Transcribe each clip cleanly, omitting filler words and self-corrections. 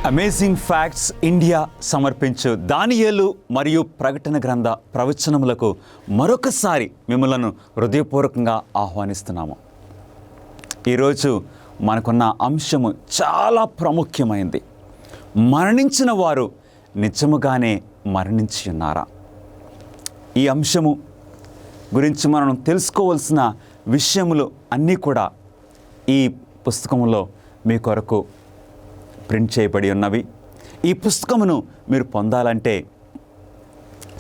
Amazing facts India సమర్పించు దానియేలు మరియు ప్రకటన గ్రంథ ప్రవచనములకు మరొకసారి మిమ్మలను హృదయపూర్వకంగా ఆహ్వానిస్తున్నాము. ఈరోజు మనకున్న అంశము చాలా ప్రాముఖ్యమైనది. మరణించిన వారు నిజముగానే మరణించి ఉన్నారా? ఈ అంశము గురించి మనం తెలుసుకోవాల్సిన విషయములు అన్నీ కూడా ఈ పుస్తకంలో మీ కొరకు ప్రింట్ చేయబడి ఉన్నవి. ఈ పుస్తకమును మీరు పొందాలంటే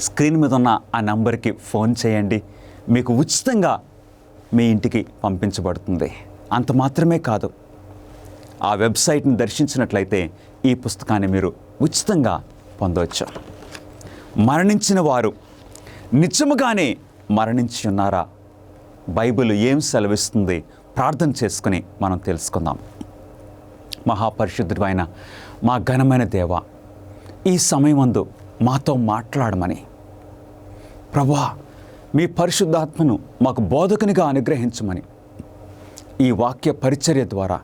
స్క్రీన్ మీద ఉన్న ఆ నంబర్కి ఫోన్ చేయండి. మీకు ఉచితంగా మీ ఇంటికి పంపించబడుతుంది. అంత మాత్రమే కాదు, ఆ వెబ్సైట్ని దర్శించినట్లయితే ఈ పుస్తకాన్ని మీరు ఉచితంగా పొందవచ్చు. మరణించిన వారు నిజముగానే మరణించి ఉన్నారా? బైబిల్ ఏం సెలవిస్తుంది? ప్రార్థన చేసుకుని మనం తెలుసుకుందాం. మహాపరిశుద్ధుడైన మా ఘనమైన దేవ, ఈ సమయమందు మాతో మాట్లాడమని ప్రభువా, మీ పరిశుద్ధాత్మను మాకు బోధకునిగా అనుగ్రహించమని ఈ వాక్య పరిచర్య ద్వారా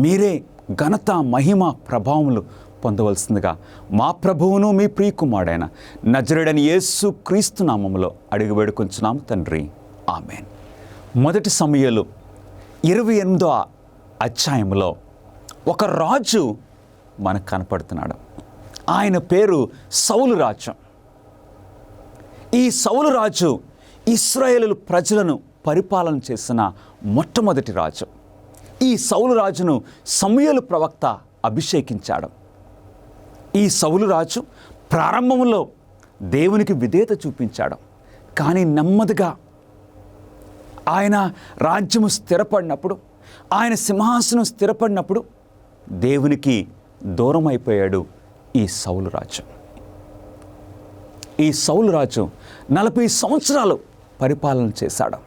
మీరే ఘనత, మహిమ, ప్రభావములు పొందవలసిందిగా మా ప్రభువును మీ ప్రియకుమారుడైన నజరేయుడైన యేసు క్రీస్తు నామములో అడిగి వేడుకొంచున్నాము తండ్రి, ఆమేన్. మొదటి సమూయేలు 28వ అధ్యాయంలో ఒక రాజు మనకు కనపడుతున్నాడు. ఆయన పేరు సౌలు రాజు. ఈ సౌలు రాజు ఇశ్రాయేలు ప్రజలను పరిపాలన చేసిన మొట్టమొదటి రాజు. ఈ సౌలు రాజును సమూయేలు ప్రవక్త అభిషేకించాడు. ఈ సౌలు రాజు ప్రారంభంలో దేవునికి విధేయత చూపించాడు. కానీ నెమ్మదిగా ఆయన రాజ్యము స్థిరపడినప్పుడు, ఆయన సింహాసనం స్థిరపడినప్పుడు దేవునికి దూరం అయిపోయాడు ఈ సౌలు రాజు. ఈ సౌలు రాజు 40 సంవత్సరాలు పరిపాలన చేశాడు.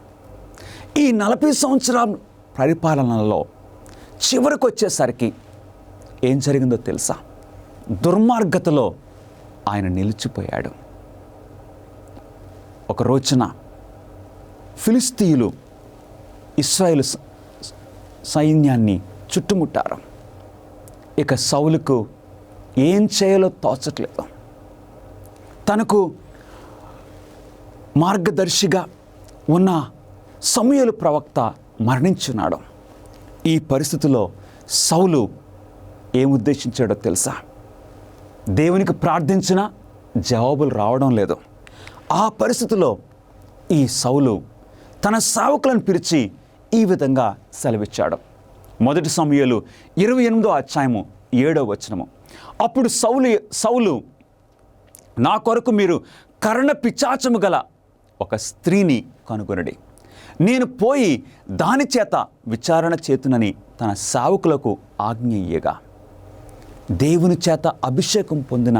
ఈ 40 సంవత్సరాల పరిపాలనలో చివరికి వచ్చేసరికి ఏం జరిగిందో తెలుసా? దుర్మార్గతలో ఆయన నిలిచిపోయాడు. ఒక రోజున ఫిలిస్తీయులు ఇశ్రాయేలు సైన్యాన్ని చుట్టుముట్టారు. ఇక సౌలుకు ఏం చేయాలో తోచట్లేదు. తనకు మార్గదర్శిగా ఉన్న సమూయేలు ప్రవక్త మరణించున్నాడు. ఈ పరిస్థితిలో సౌలు ఏం ఉద్దేశించాడో తెలుసా? దేవునికి ప్రార్థించినా జవాబులు రావడం లేదు. ఆ పరిస్థితిలో ఈ సౌలు తన సేవకులను పిలిచి ఈ విధంగా సెలవిచ్చాడు. మొదటి సమూయేలు 28వ అధ్యాయము 7వ వచనము. అప్పుడు సౌలు నా కొరకు మీరు కర్ణ పిచాచము గల ఒక స్త్రీని కనుగొనడి, నేను పోయి దాని చేత విచారణ చేతునని తన సేవకులకు ఆజ్ఞ ఇయ్యగా, దేవుని చేత అభిషేకం పొందిన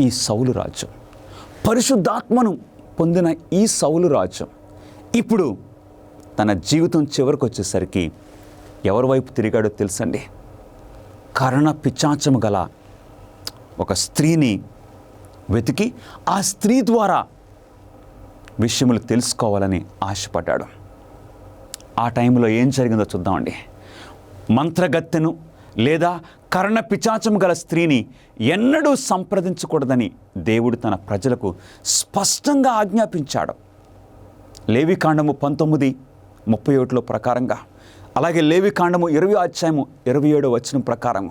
ఈ సౌలు రాజు, పరిశుద్ధాత్మను పొందిన ఈ సౌలు రాజు ఇప్పుడు తన జీవితం చివరికి వచ్చేసరికి ఎవరి వైపు తిరిగాడో తెలుసండి? కర్ణ పిచాచము గల ఒక స్త్రీని వెతికి ఆ స్త్రీ ద్వారా విషయములు తెలుసుకోవాలని ఆశపడ్డాడు. ఆ టైంలో ఏం జరిగిందో చూద్దామండి. మంత్రగత్తెను లేదా కర్ణ పిచాచము గల స్త్రీని ఎన్నడూ సంప్రదించకూడదని దేవుడు తన ప్రజలకు స్పష్టంగా ఆజ్ఞాపించాడు. లేవికాండము 19:31 ప్రకారంగా, అలాగే లేవికాండము 20వ అధ్యాయము 27వ వచనం ప్రకారం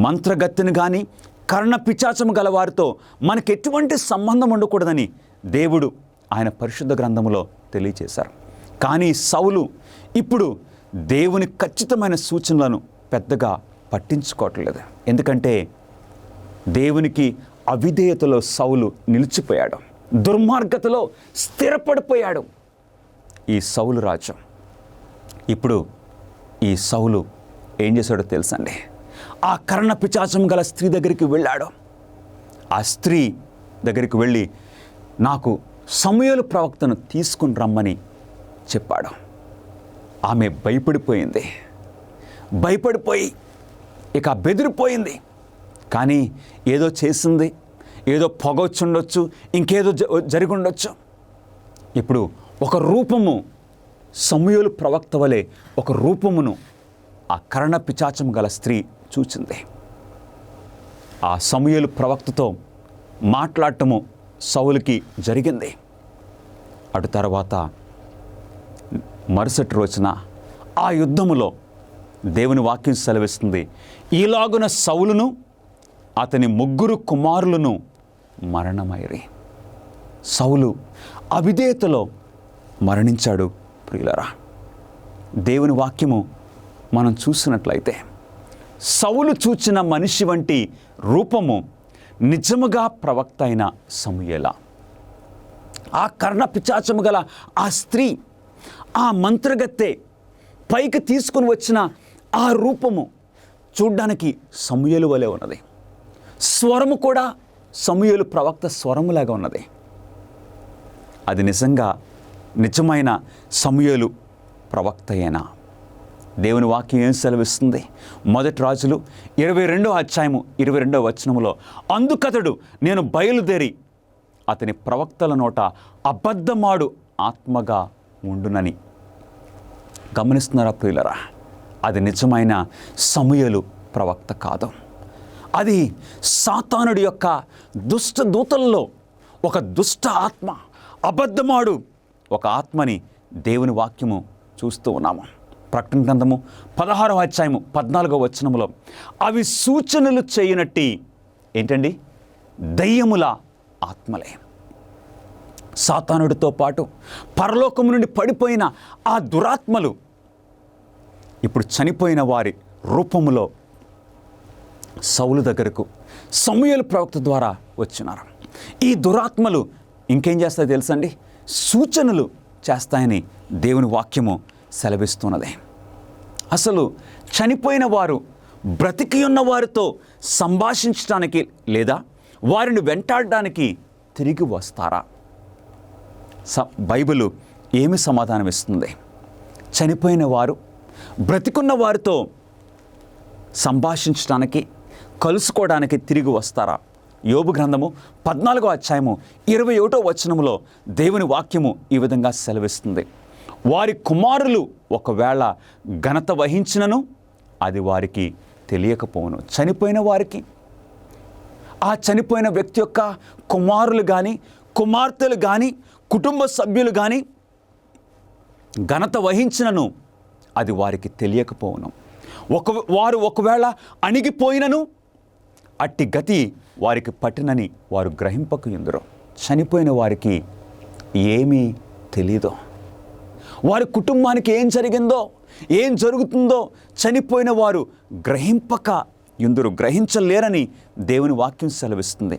మంత్రగత్తెను కానీ కర్ణ పిచాచము గల వారితో మనకు ఎటువంటి సంబంధం ఉండకూడదని దేవుడు ఆయన పరిశుద్ధ గ్రంథములో తెలియచేశారు. కానీ సౌలు ఇప్పుడు దేవుని ఖచ్చితమైన సూచనలను పెద్దగా పట్టించుకోవట్లేదు. ఎందుకంటే దేవునికి అవిధేయతలో సౌలు నిలిచిపోయాడు, దుర్మార్గతలో స్థిరపడిపోయాడు ఈ సౌలు రాజు. ఇప్పుడు ఈ సౌలు ఏం చేశాడో తెలుసండి, ఆ కర్ణ పిచాచం గల స్త్రీ దగ్గరికి వెళ్ళాడు. ఆ స్త్రీ దగ్గరికి వెళ్ళి నాకు సమూయేలు ప్రవక్తను తీసుకుని రమ్మని చెప్పాడు. ఆమె భయపడిపోయి ఇక బెదిరిపోయింది. కానీ ఏదో చేసింది, ఏదో పొగొచ్చుండొచ్చు, ఇంకేదో జరిగి ఉండొచ్చు. ఇప్పుడు ఒక రూపము, సమూయేలు ప్రవక్త వలె ఒక రూపమును ఆ కర్ణ పిచాచం గల స్త్రీ చూచింది. ఆ సమూయేలు ప్రవక్తతో మాట్లాడటము సౌలుకి జరిగింది. అటు తర్వాత మరుసటి రోజున ఆ యుద్ధములో దేవుని వాక్యం సెలవిస్తుంది, ఈలాగున సౌలును అతని 3 కుమారులను మరణమైరి. సౌలు అవిధేయతలో మరణించాడు. ప్రియులరా, దేవుని వాక్యము మనం చూసినట్లయితే సౌలు చూచిన మనిషి వంటి రూపము నిజముగా ప్రవక్త అయిన సమూయేల. ఆ కర్ణ పిచాచము గల ఆ స్త్రీ, ఆ మంత్రగత్తె పైకి తీసుకుని వచ్చిన ఆ రూపము చూడ్డానికి సమూయేలు వలె ఉన్నది. స్వరము కూడా సమూయేలు ప్రవక్త స్వరములాగా ఉన్నది. అది నిజమైన సమూయేలు ప్రవక్త అయినా? దేవుని వాక్యం ఏం సెలవిస్తుంది? మొదటి రాజులు 22వ అధ్యాయము 22వ వచనములో, అందుకతడు నేను బయలుదేరి అతని ప్రవక్తల నోట అబద్ధమాడు ఆత్మగా ఉండునని. గమనిస్తున్నారా ప్రియులరా? అది నిజమైన సమూయేలు ప్రవక్త కాదు. అది సాతానుడి యొక్క దుష్ట దూతల్లో ఒక దుష్ట ఆత్మ, అబద్ధమాడు ఒక ఆత్మని దేవుని వాక్యము చూస్తూ ఉన్నాము. ప్రకటన గ్రంథము 16వ అధ్యాయము 14వ వచనములో, అవి సూచనలు చేయనట్టి ఏంటండి? దయ్యముల ఆత్మలే. సాతానుడితో పాటు పరలోకము నుండి పడిపోయిన ఆ దురాత్మలు ఇప్పుడు చనిపోయిన వారి రూపములో సౌలు దగ్గరకు సమూయేలు ప్రవక్త ద్వారా వచ్చినారు. ఈ దురాత్మలు ఇంకేం చేస్తాయో తెలుసండి? సూచనలు చేస్తాయని దేవుని వాక్యము సెలవిస్తున్నది. అసలు చనిపోయిన వారు బ్రతికి ఉన్న వారితో సంభాషించడానికి లేదా వారిని వెంటాడడానికి తిరిగి వస్తారా? బైబిలు ఏమి సమాధానం ఇస్తుంది? చనిపోయిన వారు బ్రతికున్న వారితో సంభాషించడానికి, కలుసుకోవడానికి తిరిగి వస్తారా? యోబు గ్రంథము 14వ అధ్యాయము 21వ వచనములో దేవుని వాక్యము ఈ విధంగా సెలవిస్తుంది, వారి కుమారులు ఒకవేళ ఘనత వహించినను అది వారికి తెలియకపోవును. చనిపోయిన వారికి, ఆ చనిపోయిన వ్యక్తి యొక్క కుమారులు కానీ, కుమార్తెలు కానీ, కుటుంబ సభ్యులు కానీ ఘనత వహించినను అది వారికి తెలియకపోవును. వారు ఒకవేళ అణిగిపోయినను అట్టి గతి వారికి పట్టినని వారు గ్రహింపకయుందురు. చనిపోయిన వారికి ఏమీ తెలీదు. వారి కుటుంబానికి ఏం జరిగిందో, ఏం జరుగుతుందో చనిపోయిన వారు గ్రహించలేరని దేవుని వాక్యం సెలవిస్తుంది.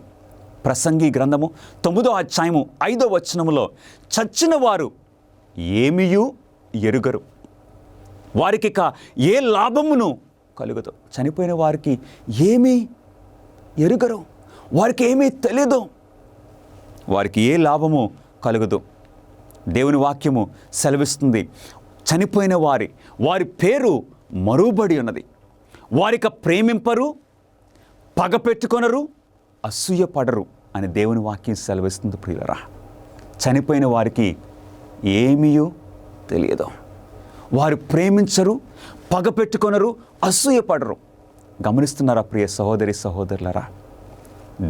ప్రసంగి గ్రంథము 9వ అధ్యాయము 5వ వచనములో, చచ్చిన వారు ఏమీయూ ఎరుగరు, వారికి ఇక ఏ లాభమును కలుగదు. చనిపోయిన వారికి ఏమీ ఎరుగరు, వారికి ఏమీ తెలీదు, వారికి ఏ లాభము కలుగదు. దేవుని వాక్యము సెలవిస్తుంది, చనిపోయిన వారి పేరు మరుబడి ఉన్నది. వారిక ప్రేమింపరు, పగ పెట్టుకొనరు, అసూయపడరు అని దేవుని వాక్యం సెలవిస్తుంది. ప్రియులరా, చనిపోయిన వారికి ఏమీ తెలియదు. వారు ప్రేమించరు, పగ పెట్టుకొనరు, అసూయపడరు. గమనిస్తున్నారా ప్రియ సహోదరి సహోదరులరా?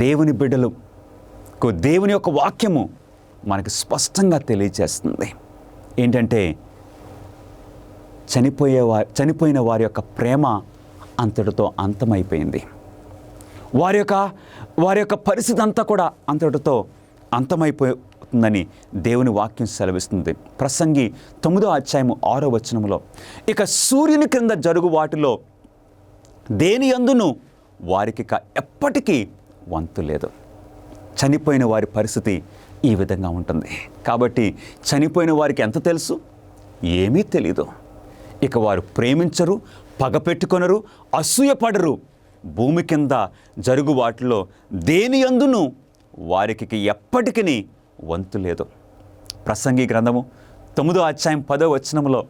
దేవుని బిడ్డలకు దేవుని యొక్క వాక్యము మనకు స్పష్టంగా తెలియజేస్తుంది. ఏంటంటే చనిపోయిన వారి యొక్క ప్రేమ అంతటితో అంతమైపోయింది. వారి యొక్క పరిస్థితి అంతా కూడా అంతటితో అంతమైపోతుందని దేవుని వాక్యం సెలవిస్తుంది. ప్రసంగి 9వ అధ్యాయము 6వ వచనంలో, ఇక సూర్యుని క్రింద జరుగు వాటిలో దేని యందును వారికి ఎప్పటికీ వంతు లేదు. చనిపోయిన వారి పరిస్థితి ఈ విధంగా ఉంటుంది. కాబట్టి చనిపోయిన వారికి ఎంత తెలుసు? ఏమీ తెలీదు. ఇక వారు ప్రేమించరు, పగపెట్టుకొనరు, అసూయపడరు. భూమి కింద జరుగు వాటిలో దేని యందును వారికి ఎప్పటికీ వంతు లేదు. ప్రసంగి గ్రంథము 9వ అధ్యాయం 10వ వచనంలో,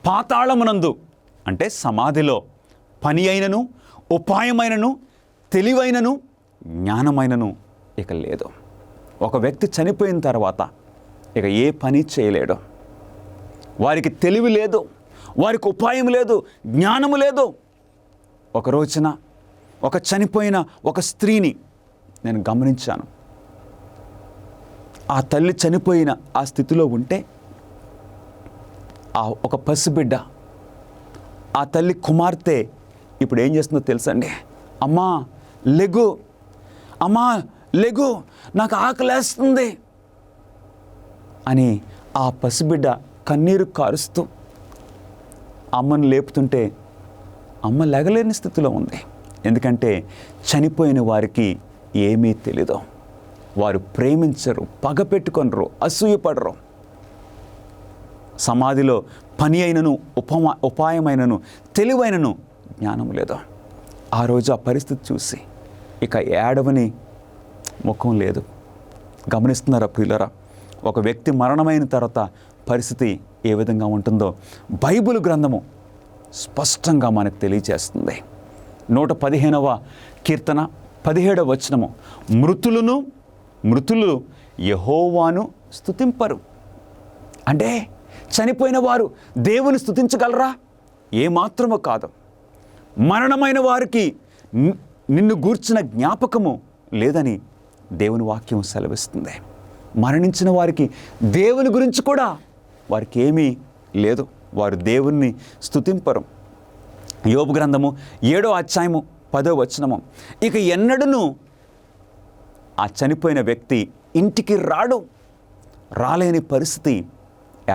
పాతాళమునందు అంటే సమాధిలో పని అయినను, ఉపాయమైనను, తెలివైనను, జ్ఞానమైనను ఇక లేదు. ఒక వ్యక్తి చనిపోయిన తర్వాత ఇక ఏ పని చేయలేడు. వారికి తెలివి లేదు, వారికి ఉపాయం లేదు, జ్ఞానము లేదు. ఒక రోజున ఒక చనిపోయిన ఒక స్త్రీని నేను గమనించాను. ఆ తల్లి చనిపోయిన ఆ స్థితిలో ఉంటే ఆ ఒక పసిబిడ్డ, ఆ తల్లి కుమార్తె ఇప్పుడు ఏం చేస్తుందో తెలుసండి? అమ్మా లెగు, అమ్మా లెగు, నాకు ఆకలేస్తుంది అని ఆ పసిబిడ్డ కన్నీరు కారుస్తూ అమ్మను లేపుతుంటే అమ్మ లెగలేని స్థితిలో ఉంది. ఎందుకంటే చనిపోయిన వారికి ఏమీ తెలీదు. వారు ప్రేమించరు, పగపెట్టుకొనరు, అసూయపడరు. సమాధిలో పని అయినను, ఉపాయమైనను, తెలివైనను జ్ఞానం లేదు. ఆ రోజు ఆ పరిస్థితి చూసి ఇక ఏడవని ముఖం లేదు. గమనిస్తున్నారా ప్రియులారా? ఒక వ్యక్తి మరణమైన తర్వాత పరిస్థితి ఏ విధంగా ఉంటుందో బైబిల్ గ్రంథము స్పష్టంగా మనకు తెలియజేస్తుంది. 115వ కీర్తన 17వ వచనము, మృతులు యెహోవాను స్తుతింపరు. అంటే చనిపోయిన వారు దేవుని స్తుతించగలరా? ఏమాత్రమో కాదు. మరణమైన వారికి నిన్ను గూర్చిన జ్ఞాపకము లేదని దేవుని వాక్యం సెలవిస్తుంది. మరణించిన వారికి దేవుని గురించి కూడా వారికి ఏమీ లేదు. వారు దేవుణ్ణి స్తుతింపరు. యోబు గ్రంథము 7వ అధ్యాయము 10వ వచనము, ఇక ఎన్నడూను ఆ చనిపోయిన వ్యక్తి ఇంటికి రాలేని పరిస్థితి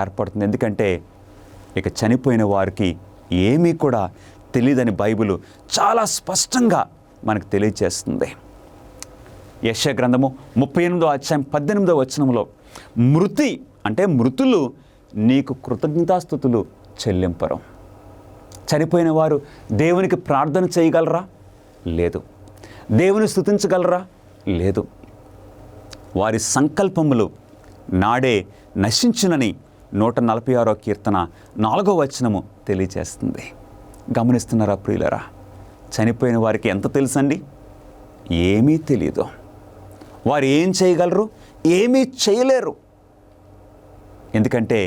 ఏర్పడుతుంది. ఎందుకంటే ఇక చనిపోయిన వారికి ఏమీ కూడా తెలియదని బైబిల్ చాలా స్పష్టంగా మనకు తెలియజేస్తుంది. యెషయా గ్రంథము 38వ అధ్యాయం 18వ వచనంలో, మృతులు నీకు కృతజ్ఞతాస్తుతులు చెల్లింపరు. చనిపోయిన వారు దేవునికి ప్రార్థన చేయగలరా? లేదు. దేవుని స్తుతించగలరా? లేదు. వారి సంకల్పములు నాడే నశించునని 146వ కీర్తన 4వ వచనము తెలియజేస్తుంది. గమనిస్తున్నారా ప్రియులరా? చనిపోయిన వారికి ఎంత తెలుసండి? ఏమీ తెలియదు. వారు ఏం చేయగలరు? ఏమీ చేయలేరు. ఎందుకంటే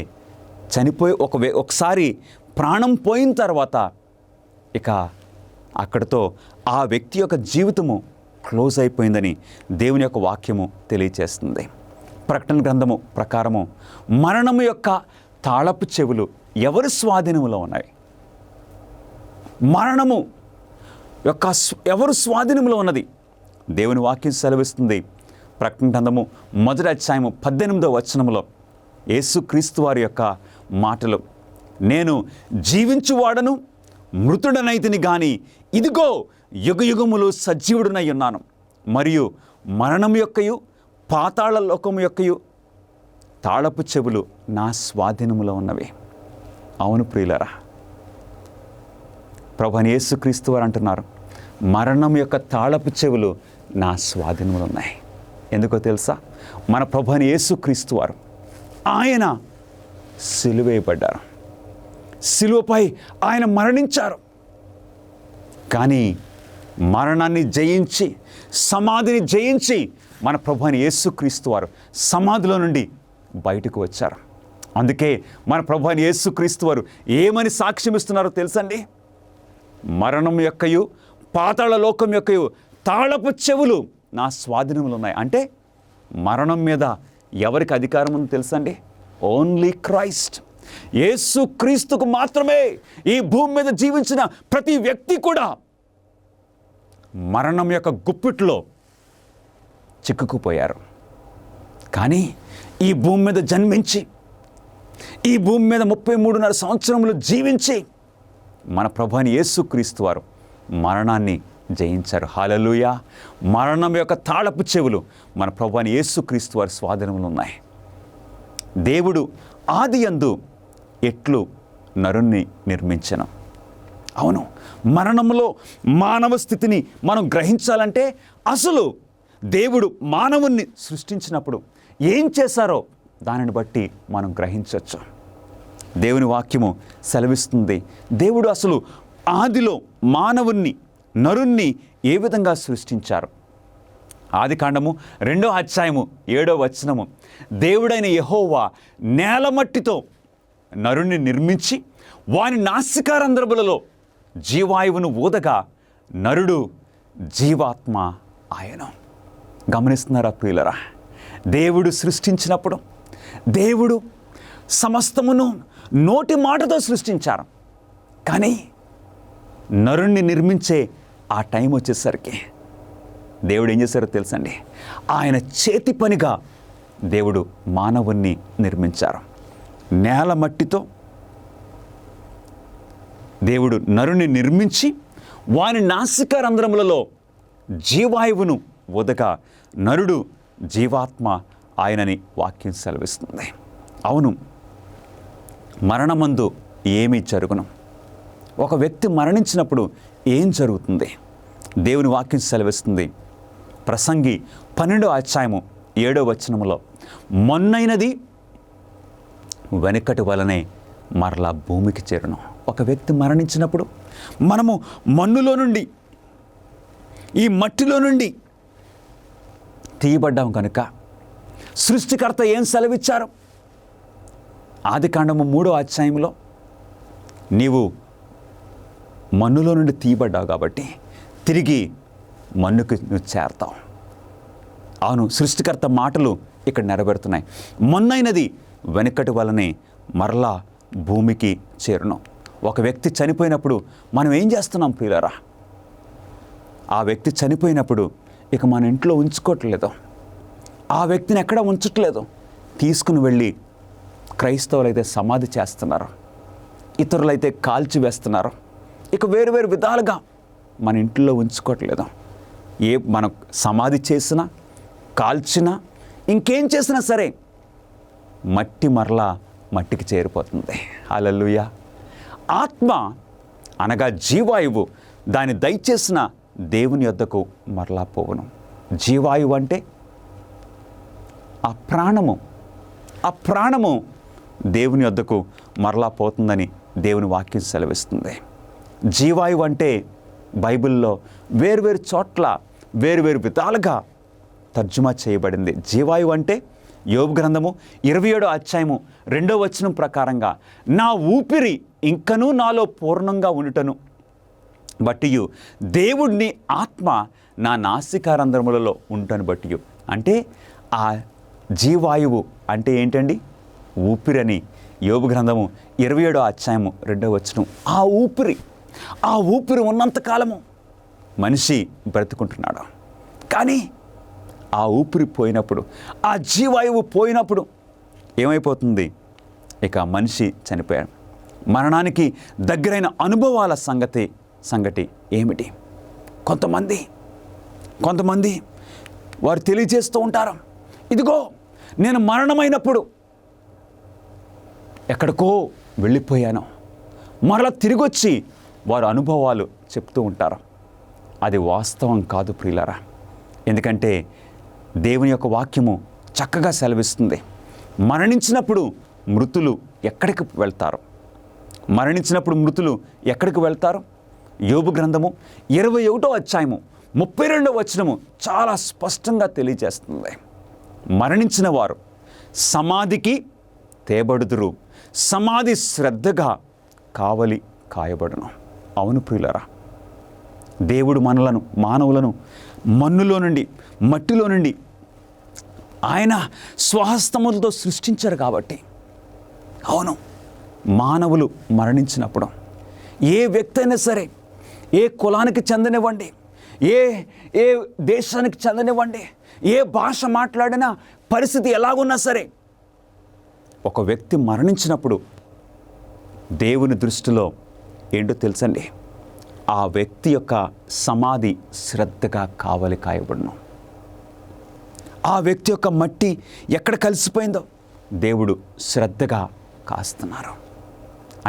చనిపోయి ఒకసారి ప్రాణం పోయిన తర్వాత ఇక అక్కడితో ఆ వ్యక్తి యొక్క జీవితము క్లోజ్ అయిపోయిందని దేవుని యొక్క వాక్యము తెలియజేస్తుంది. ప్రకటన గ్రంథము ప్రకారము మరణము యొక్క తాళపు చెవులు ఎవరి స్వాధీనంలో ఉన్నాయి? మరణము యొక్క ఎవరు స్వాధీనంలో ఉన్నది? దేవుని వాక్యం సెలవిస్తుంది. ప్రకటన గ్రంథము 1వ అధ్యాయము 18వ వచనంలో యేసుక్రీస్తు వారి యొక్క మాటలు, నేను జీవించువాడను మృతుడనైతిని గాని ఇదిగో యుగయుగములు సజీవుడనై ఉన్నాను, మరియు మరణం యొక్కయు పాతాళ లోకము యొక్కయు తాళపు చెవులు నా స్వాధీనములో ఉన్నవి. అవును ప్రియులరా, ప్రభువైన యేసుక్రీస్తు వారు అంటున్నారు, మరణం యొక్క తాళపు చెవులు నా స్వాధీనములు ఉన్నాయి. ఎందుకో తెలుసా? మన ప్రభువైన యేసుక్రీస్తు వారు ఆయన సిలువేయబడ్డారు. సిలువపై ఆయన మరణించారు. కానీ మరణాన్ని జయించి, సమాధిని జయించి మన ప్రభువైన యేసుక్రీస్తు వారు సమాధిలో నుండి బయటకు వచ్చారు. అందుకే మన ప్రభువైన యేసుక్రీస్తు వారు ఏమని సాక్ష్యం ఇస్తున్నారో తెలుసండి? మరణం యొక్కయు పాతాళ లోకం యొక్కయు తాళపు చెవులు నా స్వాధీనములు ఉన్నాయి. అంటే మరణం మీద ఎవరికి అధికారం ఉందో తెలుసండి? Only Christ. యేసుక్రీస్తుకు మాత్రమే ఈ భూమి మీద జీవించిన ప్రతి వ్యక్తి కూడా మరణం యొక్క గుప్పిట్లో చిక్కుకుపోయారు. కానీ ఈ భూమి మీద జన్మించి, ఈ భూమి మీద 33.5 సంవత్సరములు జీవించి మన ప్రభువైన యేసుక్రీస్తు వారు మరణాన్ని జయించారు. హల్లెలూయా. మరణం యొక్క తాళపు చెవులు మన ప్రభువైన యేసుక్రీస్తు వారి స్వాధీనంలో ఉన్నాయి. దేవుడు ఆదియందు ఎట్లు నరుణ్ణి నిర్మించెను. అవును, మరణంలో మానవ స్థితిని మనం గ్రహించాలంటే అసలు దేవుడు మానవుణ్ణి సృష్టించినప్పుడు ఏం చేశారో దానిని బట్టి మనం గ్రహించవచ్చు. దేవుని వాక్యము సెలవిస్తుంది, దేవుడు అసలు ఆదిలో మానవుణ్ణి, నరుణ్ణి ఏ విధంగా సృష్టించారు. ఆదికాండము 2వ అధ్యాయము 7వ వచనము, దేవుడైన యెహోవా నేలమట్టితో నరుణ్ణి నిర్మించి వాని నాసికారంధ్రములలో జీవాయువును ఊదగా నరుడు జీవాత్మ ఆయన. గమనిస్తున్నారా ప్రియులరా? దేవుడు సృష్టించినప్పుడు దేవుడు సమస్తమును నోటి మాటతో సృష్టించారు. కానీ నరుణ్ణి నిర్మించే ఆ టైం వచ్చేసరికి దేవుడు ఏం చేశారో తెలుసండి? ఆయన చేతి పనిగా దేవుడు మానవుణ్ణి నిర్మించారు. నేల మట్టితో దేవుడు నరుని నిర్మించి వాని నాసిక రంధ్రములలో జీవాయువును ఉదగా నరుడు జీవాత్మ ఆయనని వాక్యం సెలవిస్తుంది. అవును, మరణమందు ఏమీ జరుగును. ఒక వ్యక్తి మరణించినప్పుడు ఏం జరుగుతుంది? దేవుని వాక్యం సెలవిస్తుంది. ప్రసంగి 12వ అధ్యాయము 7వ వచనములో, మొన్నైనది వెనుకటి వలనే మరలా భూమికి చేరును. ఒక వ్యక్తి మరణించినప్పుడు మనము మన్నులో నుండి, ఈ మట్టిలో నుండి తీయబడ్డాం కనుక సృష్టికర్త ఏం సెలవిచ్చారు? ఆదికాండము 3వ అధ్యాయంలో, నీవు మన్నులో నుండి తీయబడ్డావు కాబట్టి తిరిగి మన్నుకి నువ్వు చేరతావు. అవును, సృష్టికర్త మాటలు ఇక్కడ నెరవేరుతున్నాయి. మొన్నైనది వెనుకటి వలనే మరలా భూమికి చేరును. ఒక వ్యక్తి చనిపోయినప్పుడు మనం ఏం చేస్తున్నాం ప్రియులారా? ఆ వ్యక్తి చనిపోయినప్పుడు ఇక మన ఇంట్లో ఉంచుకోవట్లేదు, ఆ వ్యక్తిని ఎక్కడ ఉంచట్లేదు, తీసుకుని వెళ్ళి క్రైస్తవులైతే సమాధి చేస్తున్నారు, ఇతరులైతే కాల్చి వేస్తున్నారు. ఇక వేరు వేరు విధాలుగా మన ఇంట్లో ఉంచుకోవట్లేదు. మనం సమాధి చేసినా, కాల్చినా, ఇంకేం చేసినా సరే మట్టి మరలా మట్టికి చేరిపోతుంది. హల్లెలూయా. ఆత్మ అనగా జీవాయువు దాన్ని దయచేసిన దేవుని యొద్దకు మరలా పోవును. జీవాయువు అంటే ఆ ప్రాణము దేవుని యొద్దకు మరలా పోతుందని దేవుని వాక్యం సెలవిస్తుంది. జీవాయువు అంటే బైబిల్లో వేరువేరు చోట్ల వేరువేరు విధాలుగా తర్జుమా చేయబడింది. జీవాయువు అంటే యోబు గ్రంథము 27వ అధ్యాయము 2వ వచనం ప్రకారంగా, నా ఊపిరి ఇంకనూ నాలో పూర్ణంగా ఉండుటను బట్టియు దేవుడిని ఆత్మ నా నాసికారంధ్రములలో ఉంటను బట్టియు. అంటే ఆ జీవాయువు అంటే ఏంటండి? ఊపిరని యోబు గ్రంథము 27వ అధ్యాయము 2వ వచనం. ఆ ఊపిరి ఉన్నంతకాలము మనిషి బ్రతుకుంటున్నాడు. కానీ ఆ ఊపిరి పోయినప్పుడు, ఆ జీవాయువు పోయినప్పుడు ఏమైపోతుంది? ఇక మనిషి చనిపోయాడు. మరణానికి దగ్గరైన అనుభవాల సంగతి ఏమిటి? కొంతమంది వారు తెలియజేస్తూ ఉంటారు, ఇదిగో నేను మరణమైనప్పుడు ఎక్కడికో వెళ్ళిపోయాను, మరలా తిరిగి వచ్చి వారు అనుభవాలు చెప్తూ ఉంటారు. అది వాస్తవం కాదు ప్రియులారా. ఎందుకంటే దేవుని యొక్క వాక్యము చక్కగా సెలవిస్తుంది, మరణించినప్పుడు మృతులు ఎక్కడికి వెళ్తారు? యోబు గ్రంథము 21వ అధ్యాయము 32వ వచనము చాలా స్పష్టంగా తెలియజేస్తుంది. మరణించిన వారు సమాధికి తేబడుదురు, సమాధి శ్రద్ధగా కావలి కాయబడును. అవును ప్రియులారా, దేవుడు మానవులను మన్నులో నుండి, మట్టిలో నుండి ఆయన స్వహస్తములతో సృష్టించారు కాబట్టి, అవును, మానవులు మరణించినప్పుడు ఏ వ్యక్తి అయినా సరే, ఏ కులానికి చెందనివ్వండి, ఏ ఏ దేశానికి చెందనివ్వండి, ఏ భాష మాట్లాడినా, పరిస్థితి ఎలాగున్నా సరే, ఒక వ్యక్తి మరణించినప్పుడు దేవుని దృష్టిలో ఏంటో తెలుసండి, ఆ వ్యక్తి యొక్క సమాధి శ్రద్ధగా కావలి కాయబడును. ఆ వ్యక్తి యొక్క మట్టి ఎక్కడ కలిసిపోయిందో దేవుడు శ్రద్ధగా కాస్తున్నారు.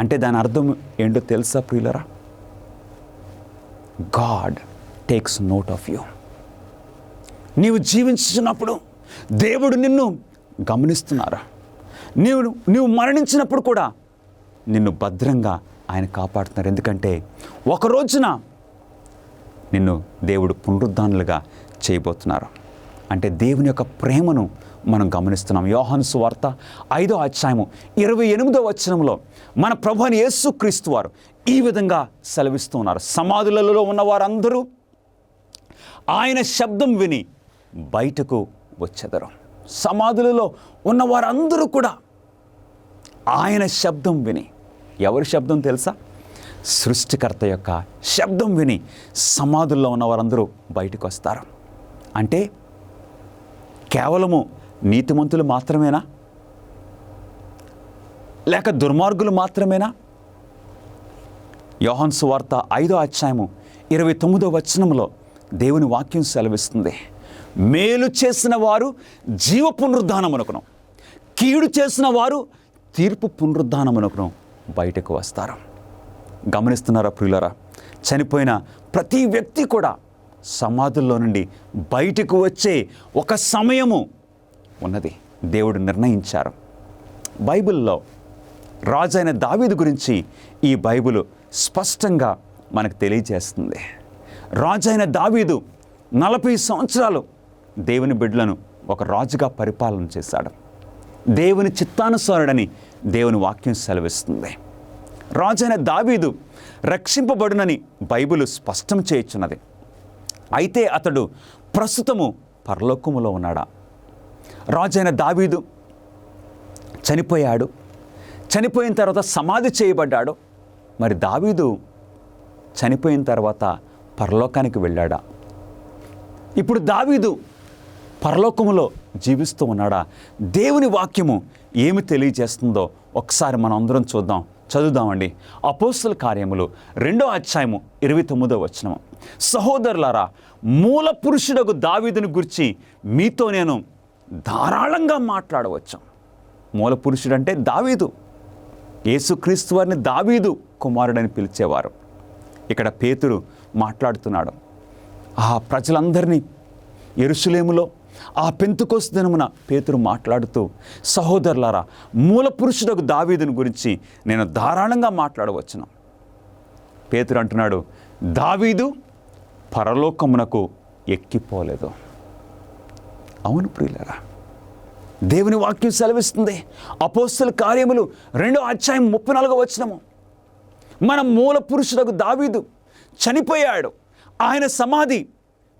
అంటే దాని అర్థం ఏంటో తెలుసా ప్రియులరా? God takes note of you. నీవు జీవించున్నప్పుడు దేవుడు నిన్ను గమనిస్తున్నారు. నీవు మరణించినప్పుడు కూడా నిన్ను భద్రంగా ఆయన కాపాడుతున్నారు. ఎందుకంటే ఒక రోజున నిన్ను దేవుడు పునరుద్ధానులుగా చేయబోతున్నారు. అంటే దేవుని యొక్క ప్రేమను మనం గమనిస్తున్నాం. యోహాను సువార్త 5వ అధ్యాయము 28వ వచనంలో మన ప్రభువైన యేసుక్రీస్తు వారు ఈ విధంగా సెలవిస్తూ ఉన్నారు. సమాధులలో ఉన్న వారందరూ ఆయన శబ్దం విని బయటకు వచ్చెదరు. సమాధులలో ఉన్న వారందరూ కూడా ఆయన శబ్దం విని, ఎవరి శబ్దం తెలుసా? సృష్టికర్త యొక్క శబ్దం విని సమాధుల్లో ఉన్న వారందరూ బయటకు వస్తారు. అంటే కేవలము నీతిమంతులు మాత్రమేనా, లేక దుర్మార్గులు మాత్రమేనా? యోహాను సువార్త 5వ అధ్యాయము 29వ వచనంలో దేవుని వాక్యం సెలవిస్తుంది, మేలు చేసిన వారు జీవ పునరుద్ధానమునకును, కీడు చేసిన వారు తీర్పు పునరుద్ధానమునకును బయటకు వస్తారు. గమనిస్తున్నారా ప్రియులారా? చనిపోయిన ప్రతి వ్యక్తి కూడా సమాధుల్లో నుండి బయటకు వచ్చే ఒక సమయము ఉన్నది, దేవుడు నిర్ణయించారు. బైబిల్లో రాజైన దావీదు గురించి ఈ బైబిల్ స్పష్టంగా మనకు తెలియజేస్తుంది. రాజైన దావీదు 40 సంవత్సరాలు దేవుని బిడ్డలను ఒక రాజుగా పరిపాలన చేశాడు. దేవుని చిత్తానుసారుడని దేవుని వాక్యం సెలవిస్తుంది. రాజైన దావీదు రక్షింపబడునని బైబిల్ స్పష్టం చేయుచున్నది. అయితే అతడు ప్రస్తుతము పరలోకములో ఉన్నాడా? రాజైన దావీదు చనిపోయాడు. చనిపోయిన తర్వాత సమాధి చేయబడ్డాడు. మరి దావీదు చనిపోయిన తర్వాత పరలోకానికి వెళ్ళాడా? ఇప్పుడు దావీదు పరలోకములో జీవిస్తూ ఉన్నాడా? దేవుని వాక్యము ఏమి తెలియజేస్తుందో ఒకసారి మనం అందరం చదువుదామండి. అపోస్తల కార్యములు 2వ అధ్యాయము 29వ వచనం, సహోదరులారా, మూల పురుషుడగు దావీదుని గురించి మీతో నేను ధారాళంగా మాట్లాడవచ్చు. మూల పురుషుడు అంటే దావీదు. యేసుక్రీస్తు వారిని దావీదు కుమారుడని పిలిచేవారు. ఇక్కడ పేతురు మాట్లాడుతున్నాడు. ఆ ప్రజలందరినీ యెరూషలేములో ఆ పెంతెకోస్తు దినమున పేతురు మాట్లాడుతూ, సహోదరులారా, మూల పురుషుడకు దావీదుని గురించి నేను ధారాళంగా మాట్లాడవచ్చును. పేతురు అంటున్నాడు, దావీదు పరలోకమునకు ఎక్కిపోలేదు. అవును ప్రియులారా, దేవుని వాక్యం సెలవిస్తుంది. అపోస్తల కార్యములు 2వ అధ్యాయం 34వ వచనము, మన మూల పురుషుడకు దావీదు చనిపోయాడు, ఆయన సమాధి